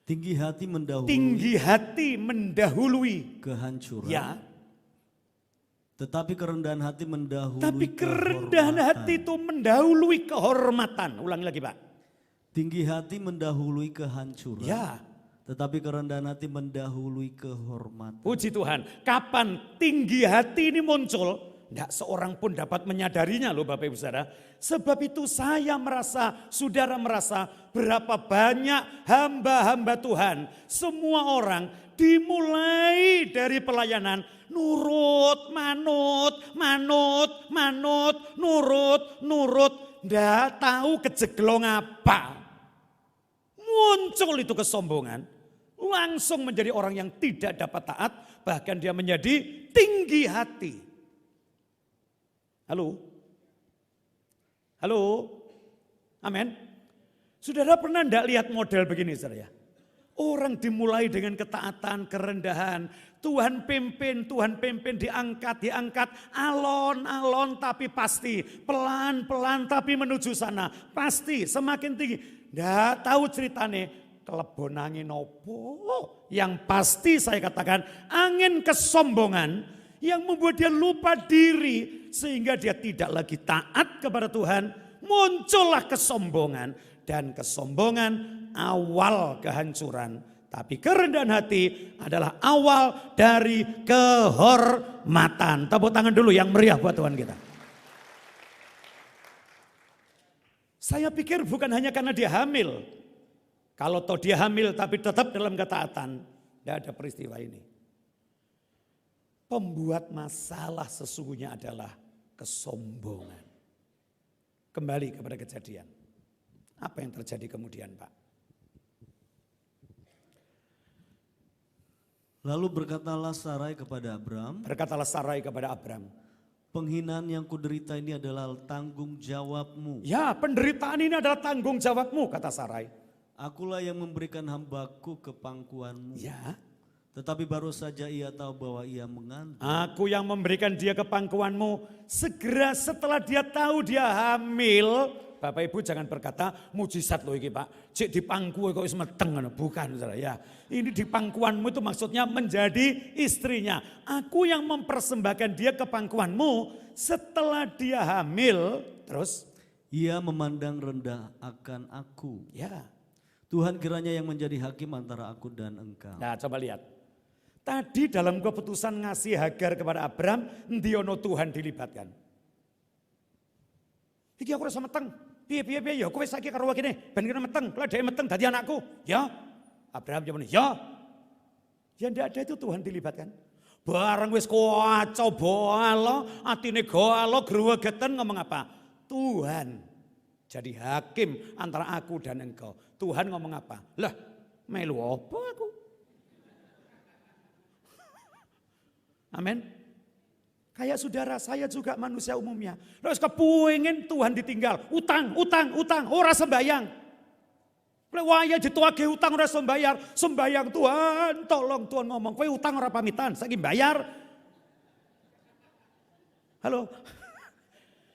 Tinggi hati mendahului Tinggi hati mendahului kehancuran. ya. Tetapi kerendahan hati mendahului Tapi kerendahan kehormatan. hati itu mendahului kehormatan. Ulangi lagi Pak. Tinggi hati mendahului kehancuran. Ya. Tetapi kerendahan hati mendahului kehormatan. Puji Tuhan. Kapan tinggi hati ini muncul? Tidak seorang pun dapat menyadarinya loh Bapak Ibu Saudara. Sebab itu saya merasa, saudara merasa berapa banyak hamba-hamba Tuhan. Semua orang dimulai dari pelayanan. Nurut, manut, manut, manut, nurut, nurut. Tidak tahu kejeglong apa. Muncul itu kesombongan. Langsung menjadi orang yang tidak dapat taat. Bahkan dia menjadi tinggi hati. Halo? Halo? Amin? Saudara pernah enggak lihat model begini saudara? Orang dimulai dengan ketaatan, kerendahan. Tuhan pimpin, diangkat. Alon-alon tapi pasti. Pelan-pelan tapi menuju sana. Pasti semakin tinggi. Enggak tahu ceritanya. Kelebon angin opo. Yang pasti saya katakan angin kesombongan. Yang membuat dia lupa diri. Sehingga dia tidak lagi taat kepada Tuhan. Muncullah kesombongan. Dan kesombongan awal kehancuran. Tapi kerendahan hati adalah awal dari kehormatan. Tepuk tangan dulu yang meriah buat Tuhan kita. Saya pikir bukan hanya karena dia hamil. Kalau toh dia hamil tapi tetap dalam ketaatan. Tidak ada peristiwa ini. Pembuat masalah sesungguhnya adalah kesombongan. Kembali kepada kejadian. Apa yang terjadi kemudian Pak? Lalu berkatalah Sarai kepada Abram. Berkatalah Sarai kepada Abram. Penghinaan yang kuderita ini adalah tanggung jawabmu. Ya, penderitaan ini adalah tanggung jawabmu, kata Sarai. Akulah yang memberikan hambaku ke pangkuanmu. Ya. Tetapi baru saja ia tahu bahwa ia mengandung. Aku yang memberikan dia ke pangkuanmu. Segera setelah dia tahu dia hamil. Bapak Ibu jangan berkata mujizat loh ini Pak. Cik di pangku kok meteng. Bukan saudara ya. Ini di pangkuanmu itu maksudnya menjadi istrinya. Aku yang mempersembahkan dia ke pangkuanmu. Setelah dia hamil. Terus. Ia memandang rendah akan aku. Ya. Tuhan kiranya yang menjadi hakim antara aku dan engkau. Nah coba lihat. Tadi dalam keputusan ngasih Hagar kepada Abram. Ndiono Tuhan dilibatkan. Iki aku rasa meteng. Piye ya kowe saiki karo kene ben kene meteng. Lah dhek meteng dadi anakku. Ya. Abraham jaman ya. Ya ndak ada itu Tuhan dilibatkan. Bareng wis kacau balo, atine galo grewegeten ngomong apa? Tuhan jadi hakim antara aku dan engkau. Tuhan ngomong apa? Lah melu apa aku? Amin. Kayak saudara saya juga manusia umumnya. Terus kepuingin Tuhan ditinggal. Utang. Ora sembayang. Waya dituage utang ora sembayar. Sembayang Tuhan. Tolong Tuhan ngomong. Kowe utang ora pamitan. Saiki bayar. Halo.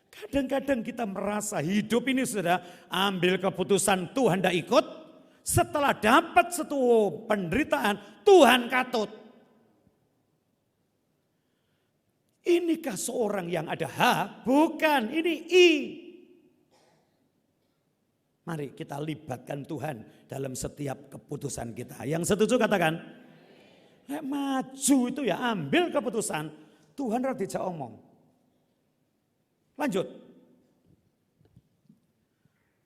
Kadang-kadang kita merasa hidup ini sudah ambil keputusan Tuhan tidak ikut. Setelah dapat satu penderitaan Tuhan katut. Inikah seorang yang ada H? Bukan, ini I. Mari kita libatkan Tuhan dalam setiap keputusan kita. Yang setuju katakan. Nek maju itu ya ambil keputusan. Tuhan ora dijak omong. Lanjut.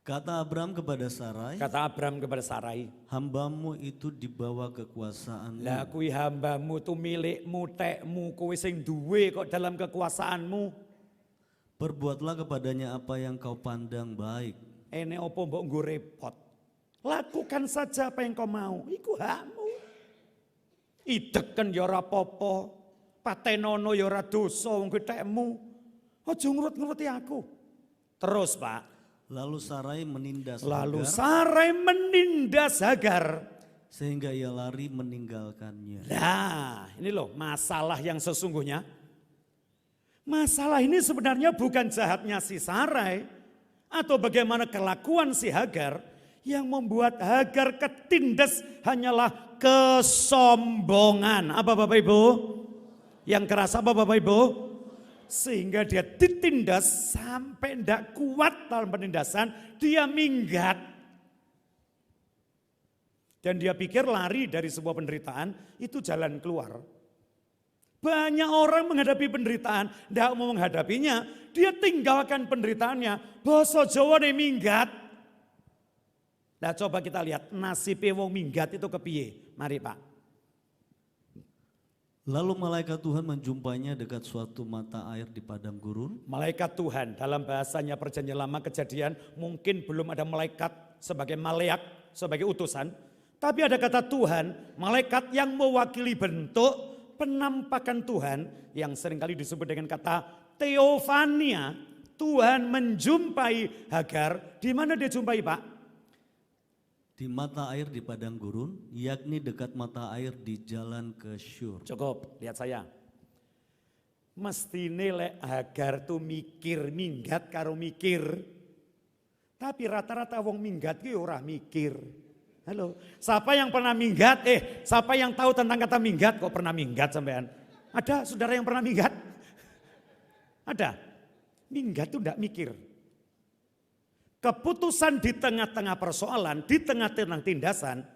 Kata Abram kepada Sarai, Kata Abram kepada Sarai. hambamu itu dibawa kekuasaanmu. Lah kuwi hambamu tu milikmu, tekmu, kowe sing duwe kok dalam kekuasaanmu. Perbuatlah kepadanya apa yang kau pandang baik. Ene opo mbok nggo repot. Lakukan saja apa yang kau mau. Iku hakmu. Ideken ya ora apa-apa. Patenono ya ora dosa wong tekmu. Aja ngurut-nguruti aku. Terus, Pak. Lalu Sarai menindas Lalu Hagar, Sarai menindas Hagar. sehingga ia lari meninggalkannya. Nah, ini loh masalah yang sesungguhnya. Masalah ini sebenarnya bukan jahatnya si Sarai atau bagaimana kelakuan si Hagar. Yang membuat Hagar ketindas hanyalah kesombongan. Apa Bapak Ibu? Yang keras apa Bapak Ibu? Sehingga dia ditindas sampai tidak kuat dalam penindasan, dia minggat. Dan dia pikir lari dari sebuah penderitaan itu jalan keluar. Banyak orang menghadapi penderitaan, tidak mau menghadapinya, dia tinggalkan penderitaannya. Basa Jawa nih minggat. Nah coba kita lihat nasib wong minggat itu kepiye. Mari Pak. Lalu malaikat Tuhan menjumpainya dekat suatu mata air di padang gurun. Malaikat Tuhan dalam bahasanya perjanjian lama kejadian mungkin belum ada malaikat sebagai maleak, sebagai utusan. Tapi ada kata Tuhan, malaikat yang mewakili bentuk penampakan Tuhan yang seringkali disebut dengan kata Theophania. Tuhan menjumpai Hagar. Di mana dia jumpai Pak? Di mata air di padang gurun, yakni dekat mata air di jalan ke Syur. Cukup, lihat saya. Mesti nilai Hagar tuh mikir, minggat karo mikir. Tapi rata-rata wong minggat ki ora mikir. Halo, siapa yang pernah minggat? Siapa yang tahu tentang kata minggat? Kok pernah minggat sampean? Ada saudara yang pernah minggat? Ada. Minggat tuh enggak mikir. Keputusan di tengah-tengah persoalan, di tengah-tengah tindasan,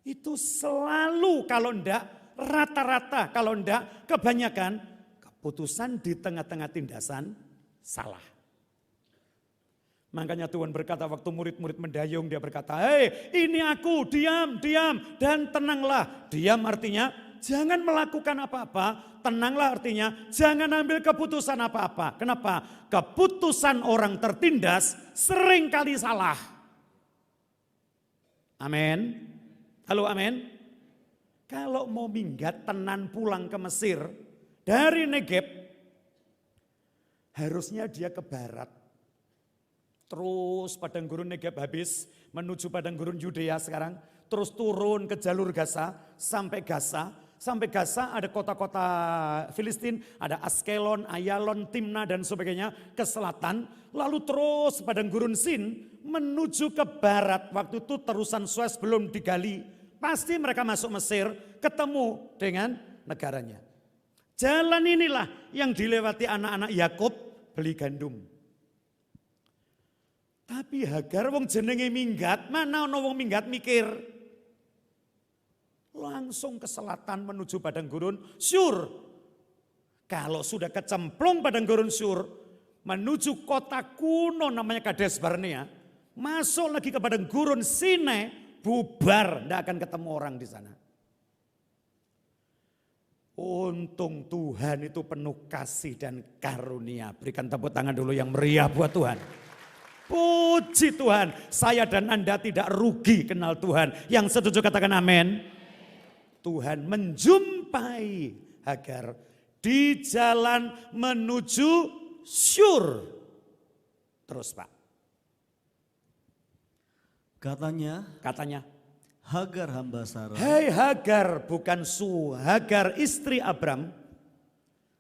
itu selalu kalau enggak, rata-rata kalau enggak, kebanyakan keputusan di tengah-tengah tindasan salah. Makanya Tuhan berkata waktu murid-murid mendayung, dia berkata, hei ini aku, diam, dan tenanglah. Diam artinya jangan melakukan apa-apa, tenanglah artinya jangan ambil keputusan apa-apa. Kenapa? Keputusan orang tertindas seringkali salah. Amin. Halo amin. Kalau mau minggat tenan pulang ke Mesir dari Negeb, harusnya dia ke barat. Terus padang gurun Negeb habis menuju padang gurun Yudea sekarang. Terus turun ke jalur Gaza sampai Gaza. Sampai Gaza ada kota-kota Filistin, ada Askelon, Ayalon, Timna dan sebagainya ke selatan. Lalu terus padang gurun Sin menuju ke barat. Waktu itu terusan Suez belum digali. Pasti mereka masuk Mesir ketemu dengan negaranya. Jalan inilah yang dilewati anak-anak Yakub beli gandum. Tapi Hagar wong jenenge minggat, mana ono wong minggat mikir. Langsung ke selatan menuju padang gurun Syur. Kalau sudah kecemplung padang gurun Syur, menuju kota kuno namanya Kades Barnea, masuk lagi ke padang gurun Sinai, bubar, tidak akan ketemu orang di sana. Untung Tuhan itu penuh kasih dan karunia. Berikan tepuk tangan dulu yang meriah buat Tuhan. Puji Tuhan, saya dan Anda tidak rugi kenal Tuhan. Yang setuju katakan amin. Tuhan menjumpai Hagar di jalan menuju Syur. Terus Pak. Katanya, Hagar hamba Sarai. Hei Hagar, bukan Hagar istri Abram.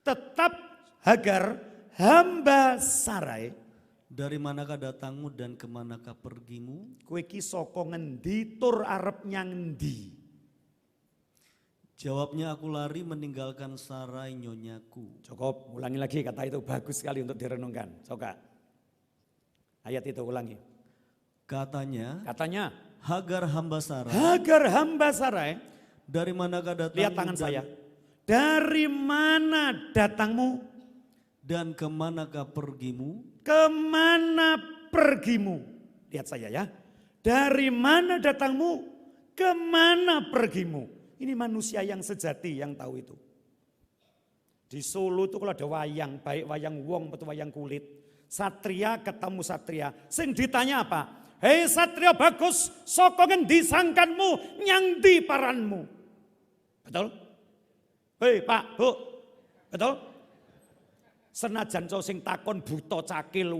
Tetap Hagar hamba Sarai. Dari manakah datangmu dan kemanakah pergimu? Kowe ki saka ngendi tur arep nyang endi? Jawabnya, aku lari meninggalkan Sarai nyonyaku. Cukup, ulangi lagi kata itu bagus sekali untuk direnungkan. Coba ayat itu ulangi. Katanya, Hagar hamba Sarai, dari manakah datangmu? lihat tangan saya. Dari mana datangmu? Dan kemanakah pergimu? Kemana pergimu? Lihat saya ya. Dari mana datangmu? Kemana pergimu? Ini manusia yang sejati yang tahu itu. Di Solo itu kalau ada wayang, baik wayang wong atau wayang kulit. Satria ketemu satria. Sing ditanya apa? Hei satria bagus, saka ngendi sangkanmu, nyang ndi paranmu? Betul? Hei Pak, Bu, betul? Senajan cowok sing takon buta cakil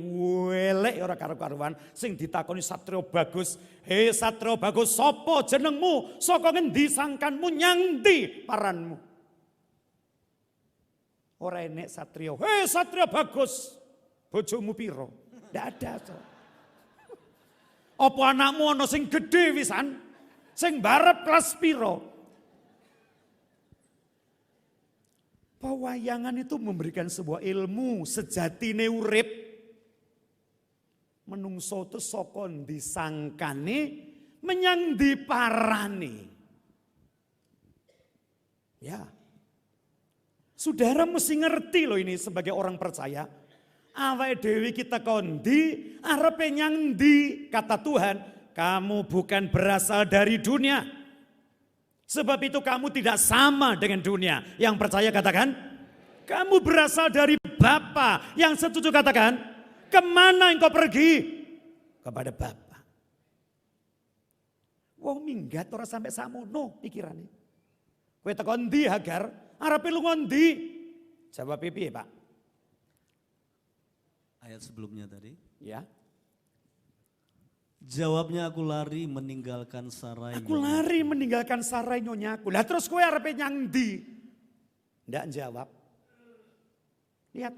welek ora karo-karuan, sing ditakoni satria bagus, hei satria bagus, sapa jenengmu, saka ngendi sangkanmu, nyang ndi paranmu? Ora enek satria, hei satria bagus, bojomu piro? Ndak ada. So. Apa anakmu ana sing gedhe wisan? Sing barep kelas piro? Pewayangan itu memberikan sebuah ilmu sejatine urip. Menungso itu saka disangkane menyang diparani. Ya. Saudara mesti ngerti loh ini sebagai orang percaya. Awake dewi kita kondi, arepe nyang ndi, kata Tuhan, kamu bukan berasal dari dunia. Sebab itu kamu tidak sama dengan dunia. Yang percaya katakan, kamu berasal dari Bapa. Yang setuju katakan, kemana engkau pergi? Kepada Bapa. Wong minggat ora sampai samono pikirane. Kowe teko ndi Hagar? Arepe lu ngondi? Jawab piye, Pak? Ayat sebelumnya tadi. Ya. Jawabnya, aku lari meninggalkan Sarai. Aku lari meninggalkan Sarai nyonyaku. Lah terus kowe arepe nyang ndi? Ndak jawab. Lihat.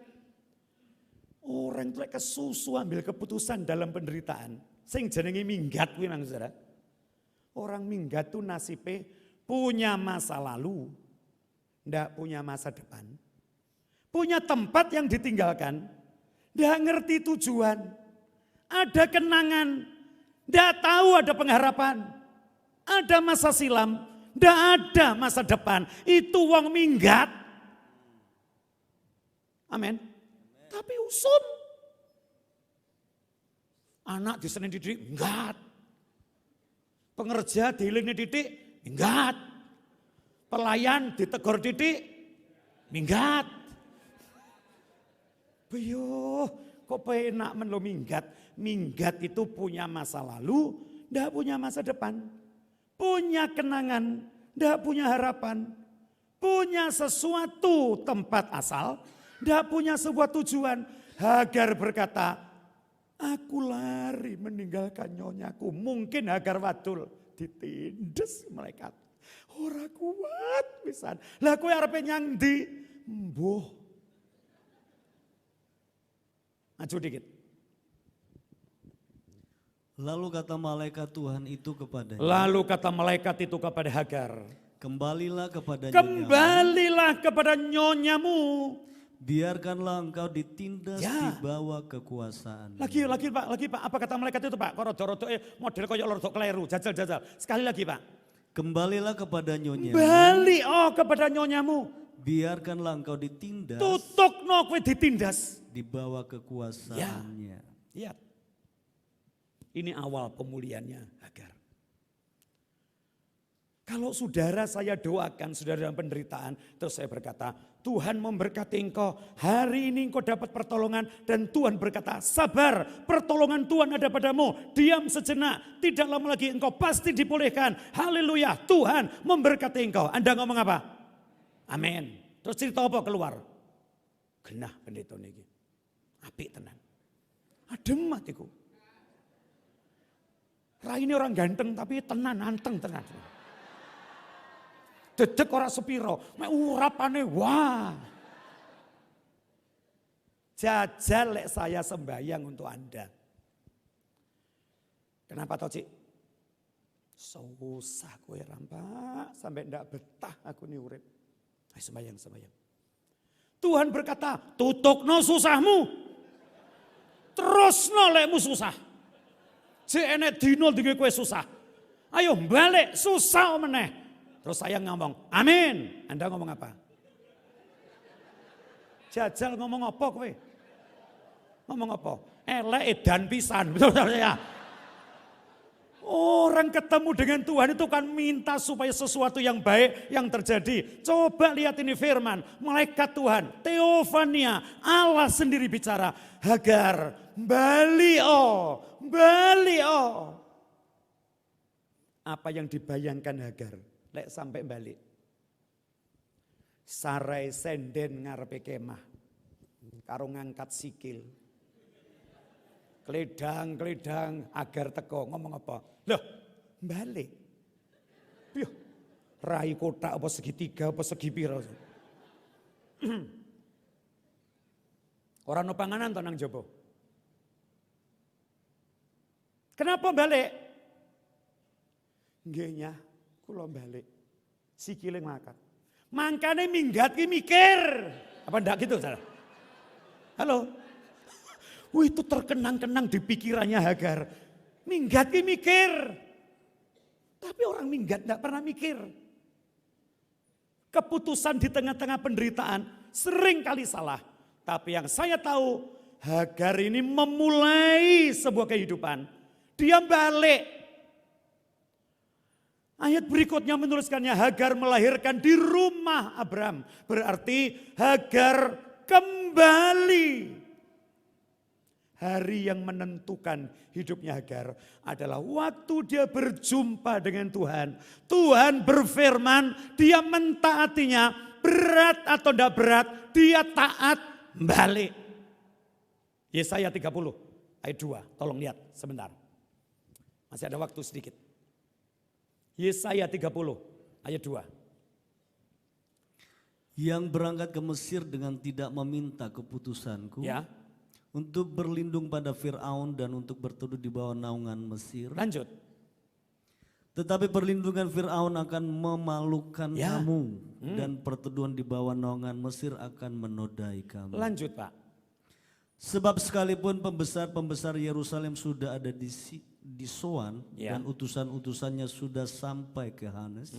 Orang itu kesusu ambil keputusan dalam penderitaan. Sing jenenge minggat kuwi Mang Saudara. Orang minggat tuh nasibe punya masa lalu, ndak punya masa depan. Punya tempat yang ditinggalkan, ndak ngerti tujuan. Ada kenangan, ndak tahu ada pengharapan. Ada masa silam, ndak ada masa depan. Itu wong minggat. Amin. Tapi usun. Anak disenen didik, minggat. Pengerja diiling didik, minggat. Pelayan ditegur didik, minggat. Beyo, kok penak men lo minggat. Minggat itu punya masa lalu, ndak punya masa depan. Punya kenangan, ndak punya harapan. Punya sesuatu tempat asal, ndak punya sebuah tujuan. Hagar berkata, aku lari meninggalkan nyonyaku. Mungkin Hagar wadul ditindes malaikat. Ora kuat pisan. Lah kowe arepe nyang ndi? Mbuh. Maju dikit. Lalu kata malaikat Tuhan itu kepadanya. Lalu kata malaikat itu kepada Hagar. Kembalilah kepada Kembalilah kepada nyonyamu. Biarkanlah engkau ditindas di bawah kekuasaan. Lagi Pak. Apa kata malaikat itu Pak? Kok rodo-rodo model koyo rodok kleru, jajal. Sekali lagi Pak. Kembalilah kepada nyonyamu. Balik kepada nyonyamu. Biarkanlah engkau ditindas. Tutukno kowe ditindas. Di bawah kekuasaannya. Lihat. Ini awal pemulihannya Hagar. Kalau saudara saya doakan, saudara dalam penderitaan, terus saya berkata, Tuhan memberkati engkau, hari ini engkau dapat pertolongan, dan Tuhan berkata, sabar, pertolongan Tuhan ada padamu, diam sejenak, tidak lama lagi engkau pasti dipulihkan, haleluya, Tuhan memberkati engkau. Anda ngomong apa? Amin. Terus cerita apa keluar? Genah pendeta niki. Apik tenan. Adem hatiku. Raine orang ganteng tapi tenan, anteng tenan. Dedek ora sepiro, mek urapane wah. Jajal lek saya sembahyang untuk Anda. Kenapa toh Cik? Susah kowe rampak sampai ndak betah aku nih urip. Ayo sembahyang. Tuhan berkata, tutukno susahmu. Terusno lekmu susah. Jek enek dino dinge kowe susah. Ayo balik susah meneh. Terus saya ngomong, amin. Anda ngomong apa? Jajal ngomong apa kowe? Ngomong apa? Elek edan pisan. Betul ya? Orang ketemu dengan Tuhan itu kan minta supaya sesuatu yang baik yang terjadi. Coba lihat ini firman, malaikat Tuhan, Teofania, Allah sendiri bicara. Hagar, balio. Apa yang dibayangkan Hagar? Lek sampai balik. Sarai senden ngarepe kemah. Karo ngangkat sikil. Kledang, Hagar teko ngomong apa? Loh, balik. Piye? Rai kotak apa segitiga apa segi pira? Ora ono panganan to nang jaba. Kenapa balik? Nggih nyah, kula balik. Sikile ngangkat. Mangkane minggat ki mikir. Apa ndak gitu, Saudara? Halo? Itu terkenang-kenang di pikirannya Hagar. Minggat ki mikir. Tapi orang minggat enggak pernah mikir. Keputusan di tengah-tengah penderitaan sering kali salah. Tapi yang saya tahu, Hagar ini memulai sebuah kehidupan. Dia balik. Ayat berikutnya menuliskannya Hagar melahirkan di rumah Abram. Berarti Hagar kembali. Hari yang menentukan hidupnya Hagar adalah waktu dia berjumpa dengan Tuhan. Tuhan berfirman, dia mentaatinya, berat atau tidak berat, dia taat balik. Yesaya 30 ayat 2, tolong lihat sebentar. Masih ada waktu sedikit. Yesaya 30 ayat 2. Yang berangkat ke Mesir dengan tidak meminta keputusanku. Ya. Untuk berlindung pada Fir'aun dan untuk berteduh di bawah naungan Mesir. Lanjut. Tetapi perlindungan Fir'aun akan memalukan Ya. kamu. Dan perteduhan di bawah naungan Mesir akan menodai kamu. Lanjut Pak. Sebab sekalipun pembesar-pembesar Yerusalem sudah ada di Soan. Ya. Dan utusan-utusannya sudah sampai ke Hanes.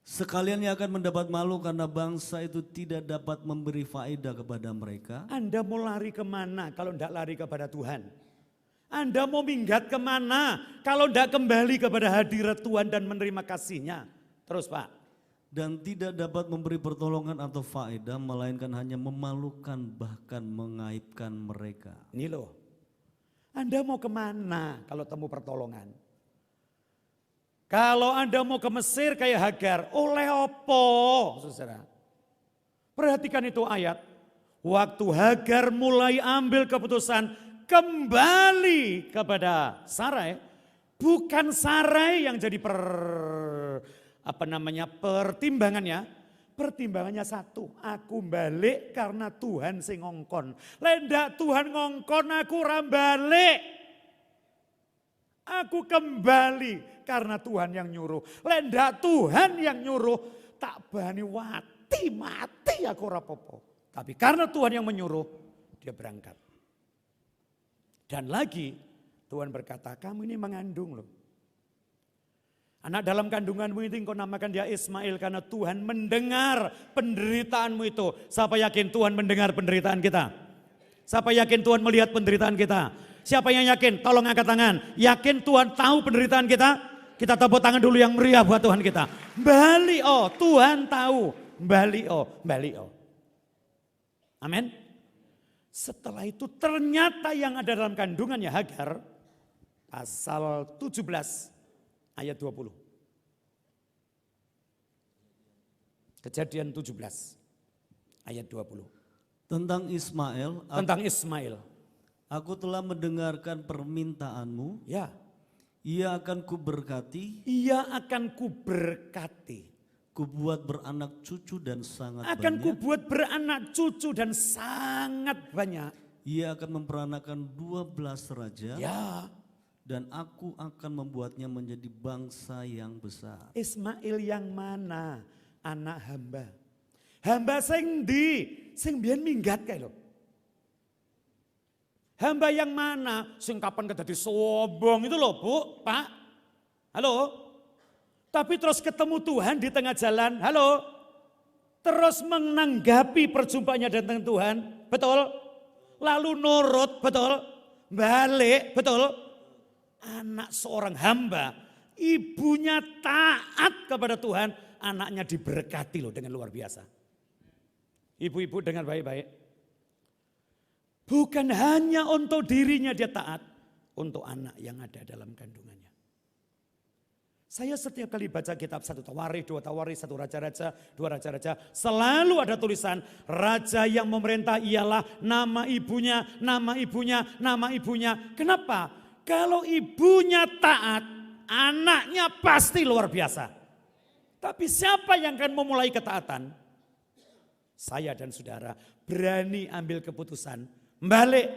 Sekalian ia akan mendapat malu karena bangsa itu tidak dapat memberi faedah kepada mereka. Anda mau lari kemana kalau tidak lari kepada Tuhan? Anda mau minggat kemana kalau tidak kembali kepada hadirat Tuhan dan menerima kasih-Nya? Terus Pak. Dan tidak dapat memberi pertolongan atau faedah melainkan hanya memalukan bahkan mengaibkan mereka. Ini loh. Anda mau kemana kalau temu pertolongan? Kalau Anda mau ke Mesir kayak Hagar, oleh opo, saudara? Perhatikan itu ayat. Waktu Hagar mulai ambil keputusan kembali kepada Sarai, bukan Sarai yang jadi pertimbangannya. Pertimbangannya satu, aku balik karena Tuhan sing ngongkon. Lendak Tuhan ngongkon aku ora balik. Aku kembali karena Tuhan yang nyuruh. Lendak Tuhan yang nyuruh, tak bani mati aku rapopo. Tapi karena Tuhan yang menyuruh, dia berangkat. Dan lagi Tuhan berkata, kamu ini mengandung loh. Anak dalam kandunganmu itu engkau namakan dia Ismail karena Tuhan mendengar penderitaanmu itu. Siapa yakin Tuhan mendengar penderitaan kita? Siapa yakin Tuhan melihat penderitaan kita? Siapa yang yakin? Tolong angkat tangan. Yakin Tuhan tahu penderitaan kita? Kita tepuk tangan dulu yang meriah buat Tuhan kita. Balio, Tuhan tahu. Balio. Amin. Setelah itu ternyata yang ada dalam kandungannya Hagar. Pasal 17 ayat 20. Kejadian 17 ayat 20. Tentang Ismail. Tentang Ismail. Aku telah mendengarkan permintaanmu. Ya. Ia akan kuberkati. Ia akan kuberkati. Kubuat beranak cucu dan sangat Akan banyak. kubuat beranak cucu dan sangat banyak. Ia akan memperanakan 12 raja. Ya. Dan aku akan membuatnya menjadi bangsa yang besar. Ismail yang mana? Anak hamba. Hamba sing di, sing biyen minggat kae lho. Hamba yang mana? Sing kapan kedadi sombong itu loh Bu, Pak. Halo? Tapi terus ketemu Tuhan di tengah jalan, halo? Terus menanggapi perjumpaannya dengan Tuhan, betul? Lalu nurut, betul? Balik, betul? Anak seorang hamba, ibunya taat kepada Tuhan, anaknya diberkati loh dengan luar biasa. Ibu-ibu dengar baik-baik. Bukan hanya untuk dirinya dia taat, untuk anak yang ada dalam kandungannya. Saya setiap kali baca kitab 1 Tawarikh, 2 Tawarikh, 1 Raja-Raja, 2 Raja-Raja, selalu ada tulisan raja yang memerintah ialah nama ibunya, nama ibunya, nama ibunya. Kenapa? Kalau ibunya taat, anaknya pasti luar biasa. Tapi siapa yang akan memulai ketaatan? Saya dan saudara berani ambil keputusan, balik.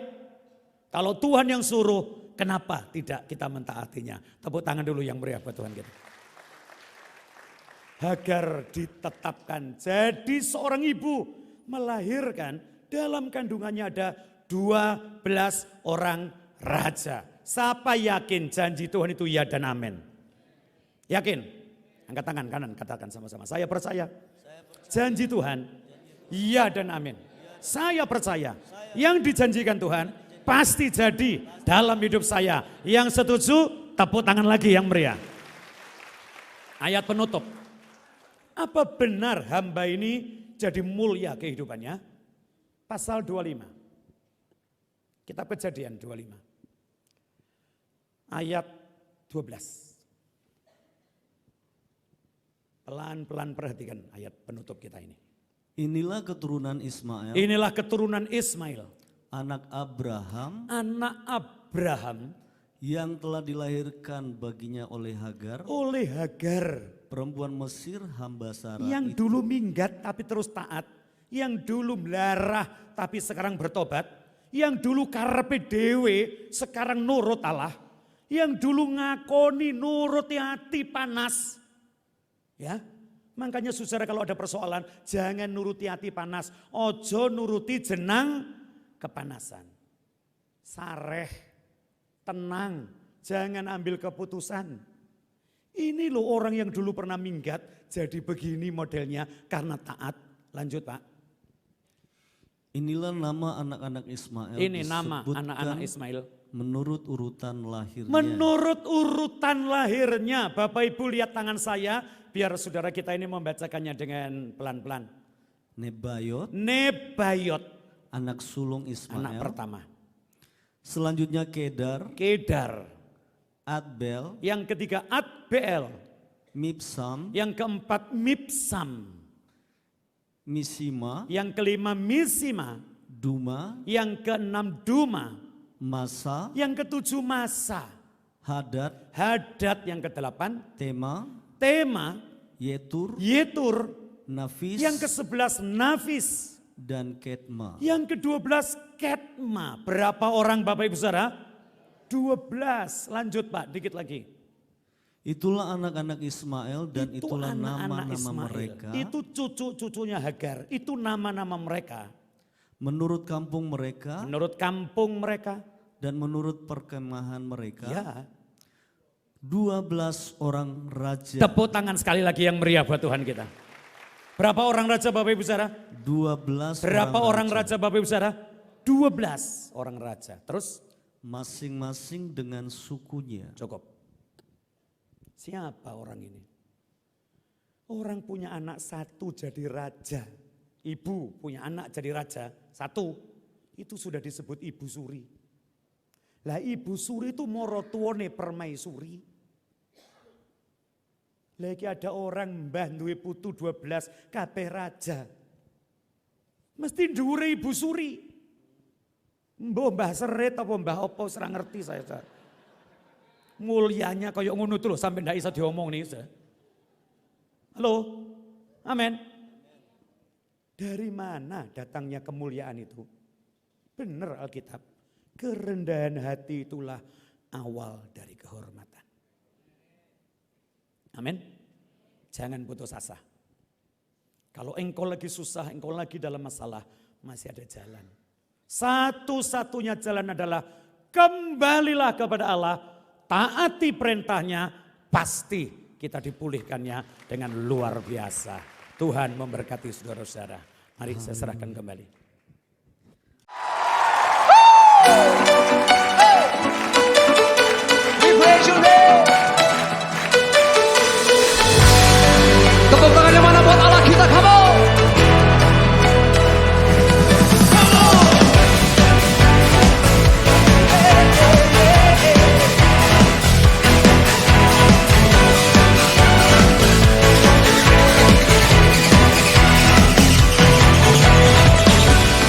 Kalau Tuhan yang suruh, kenapa tidak kita mentaatinya? Tepuk tangan dulu yang meriah buat Tuhan kita. Hagar ditetapkan jadi seorang ibu, melahirkan dalam kandungannya ada 12 orang raja. Siapa yakin janji Tuhan itu ya dan amin? Yakin? Angkat tangan kanan, katakan sama-sama. Saya percaya. Janji Tuhan, ya dan amin. Saya percaya yang dijanjikan Tuhan pasti jadi dalam hidup saya. Yang setuju, tepuk tangan lagi yang meriah. Ayat penutup. Apa benar hamba ini jadi mulia kehidupannya? Pasal 25. Kitab Kejadian 25. Ayat 12. Pelan-pelan perhatikan ayat penutup kita ini. Inilah keturunan Ismail, Inilah keturunan Ismail. anak Abraham Anak Abraham yang telah dilahirkan baginya oleh Hagar, oleh Hagar. perempuan Mesir hamba Sarah Yang itu. dulu minggat tapi terus taat. Yang dulu melarah tapi sekarang bertobat. Yang dulu karepe dewe sekarang nurut Allah. Yang dulu ngakoni nuruti hati panas. Ya, makanya saudara kalau ada persoalan jangan nuruti hati panas. Ojo nuruti jenang kepanasan. Sareh, tenang, jangan ambil keputusan. Ini loh orang yang dulu pernah minggat jadi begini modelnya karena taat. Lanjut Pak. Inilah nama anak-anak Ismail. Ini nama disebutkan anak-anak Ismail. menurut urutan lahirnya. Menurut urutan lahirnya, Bapak Ibu lihat tangan saya, biar saudara kita ini membacakannya dengan pelan-pelan. Nebayot, Nebayot, anak sulung anak Ismail. pertama. Selanjutnya Kedar, Kedar, Adbel, yang ketiga Adbeel, Mibsam, yang keempat Mibsam, Misima, yang kelima Misima, Duma, yang keenam Duma, Masa, yang ketujuh Masa, Hadad, Hadad yang kedelapan, Tema, Tema, Yetur, Yetur, Nafis, yang ke-11 Nafis, dan Ketma. yang ke-12 Ketma. Berapa orang Bapak Ibu Saudara? 12. Lanjut Pak, dikit lagi. Itulah anak-anak Ismail dan Itu itulah anak-anak nama-nama Ismail. mereka. Itu cucu-cucunya Hagar. Itu nama-nama mereka. Menurut kampung mereka Menurut kampung mereka. dan menurut perkemahan mereka. Ya. 12 orang raja. Tepuk tangan sekali lagi yang meriah buat Tuhan kita. Berapa orang raja Bapak Ibu Saudara? 12 Berapa orang raja. raja Bapak Ibu Saudara? 12 orang raja. Terus Masing-masing dengan sukunya. cukup. Siapa orang ini? Orang punya anak satu jadi raja. Ibu punya anak jadi raja satu. Itu sudah disebut ibu suri. Lah ibu suri itu morotuone permaisuri. Lagi ada orang mbah duwe putu 12 kabeh raja. Mesti dhuwure ibu suri. Mbah Serit apa mbah apa ora ngerti saya. Mulianya kayak ngono tuh loh sampai ndak bisa diomong nih. Halo, amin. Dari mana datangnya kemuliaan itu? Benar Alkitab, kerendahan hati itulah awal dari kehormatan. Amin. Jangan putus asa. Kalau engkau lagi susah, engkau lagi dalam masalah, masih ada jalan. Satu-satunya jalan adalah kembalilah kepada Allah, taati perintahnya, pasti kita dipulihkannya dengan luar biasa. Tuhan memberkati saudara-saudara. Mari saya serahkan kembali. Tepuk tangannya mana buat Allah kita, come on.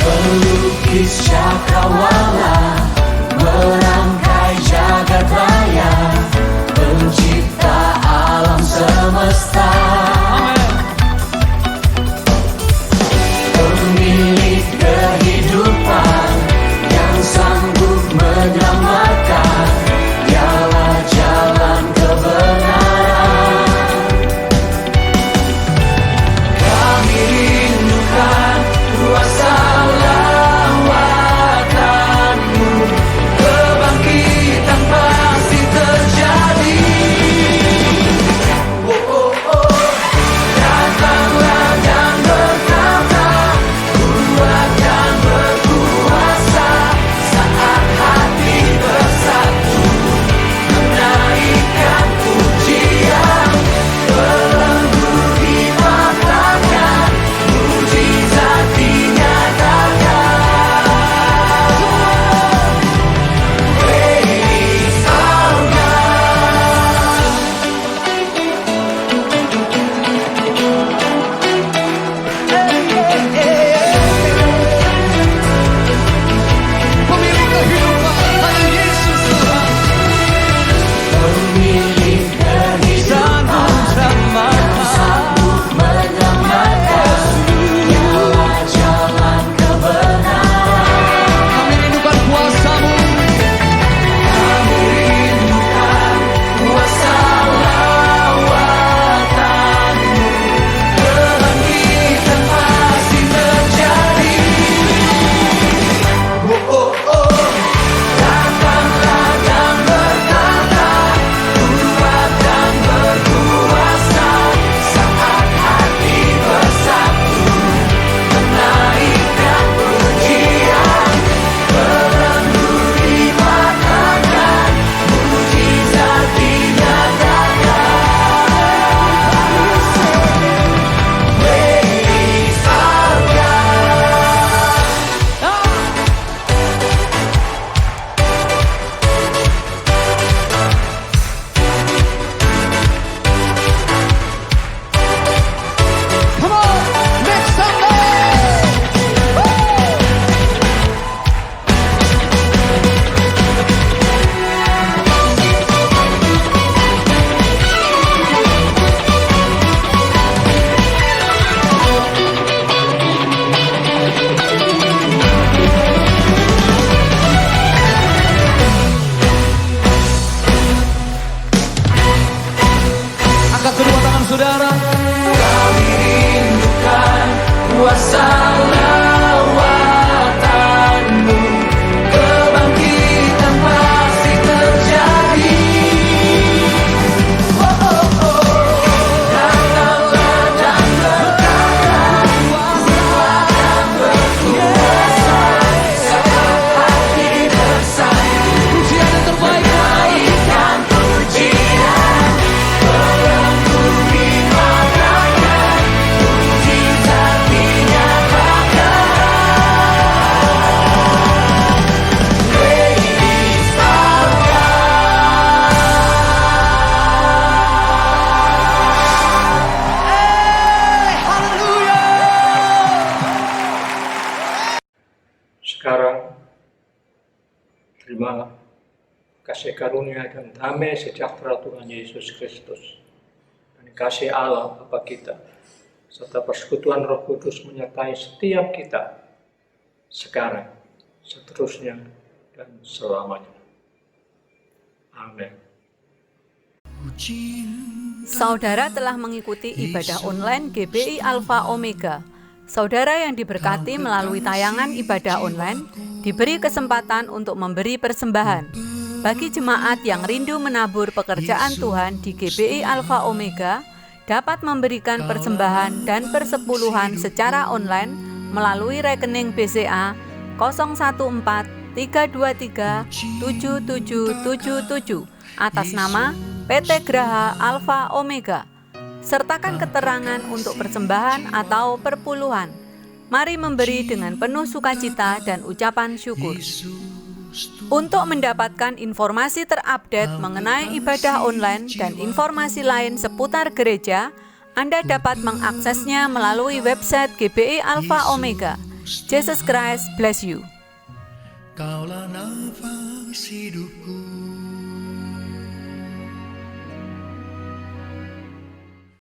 Pelukis cakrawala merangkai jagat raya, pencipta alam semesta, pemilik kehidupan yang sanggup menyelamatkan, dialah jalan kebenaran. Kami rindukan kuasa lawatanmu, kebangkitan pasti terjadi. Oh, oh, oh. Datanglah dan berkata, kuat dan berkuasa, saat hati bersatu, menaikkan pujian, belenggu dipatahkan, mujizat dinyatakan. Praise our Pemilik kehidupan, hanya Yesus Tuhan. Pemilik kehidupan sanggup menyelamatkan, dialah jalan kebenaran. Kami rindukan kuasa-Mu. Kami rindukan kuasa lawatanmu, kebangkitan pasti terjadi. Oh, oh, oh. Datanglah dan berkata, kuat dan berkuasa, saat hati bersatu, menaikkan pujian, belenggu dipatahkan, mujizat dinyatakan. Praise our Come on, make some noise. Angkat kedua tangan saudara. Kami rindukan kuasa lawatanmu, kebangkitan pasti terjadi. Oh, oh, oh. Datanglah dan berkata, kuat dan berkuasa, saat hati bersatu, Pujian yang terbaik. menaikkan pujian, belenggu dipatahkan, mujizat dinyatakan. Praise our Sekarang, terima kasih karunia dan damai sejahtera Tuhan Yesus Kristus, dan kasih Allah Bapa kita, serta persekutuan Roh Kudus menyertai setiap kita, sekarang, seterusnya, dan selamanya. Amin. Saudara telah mengikuti ibadah online GBI Alpha Omega. Saudara yang diberkati melalui tayangan ibadah online diberi kesempatan untuk memberi persembahan. Bagi jemaat yang rindu menabur pekerjaan Tuhan di GBI Alpha Omega, dapat memberikan persembahan dan persepuluhan secara online melalui rekening BCA 014-323-7777 atas nama PT Graha Alpha Omega. Sertakan keterangan untuk persembahan atau perpuluhan. Mari memberi dengan penuh sukacita dan ucapan syukur. Untuk mendapatkan informasi terupdate mengenai ibadah online dan informasi lain seputar gereja, Anda dapat mengaksesnya melalui website GBI Alpha Omega. Jesus Christ bless you. Kaulah nafas hidupku.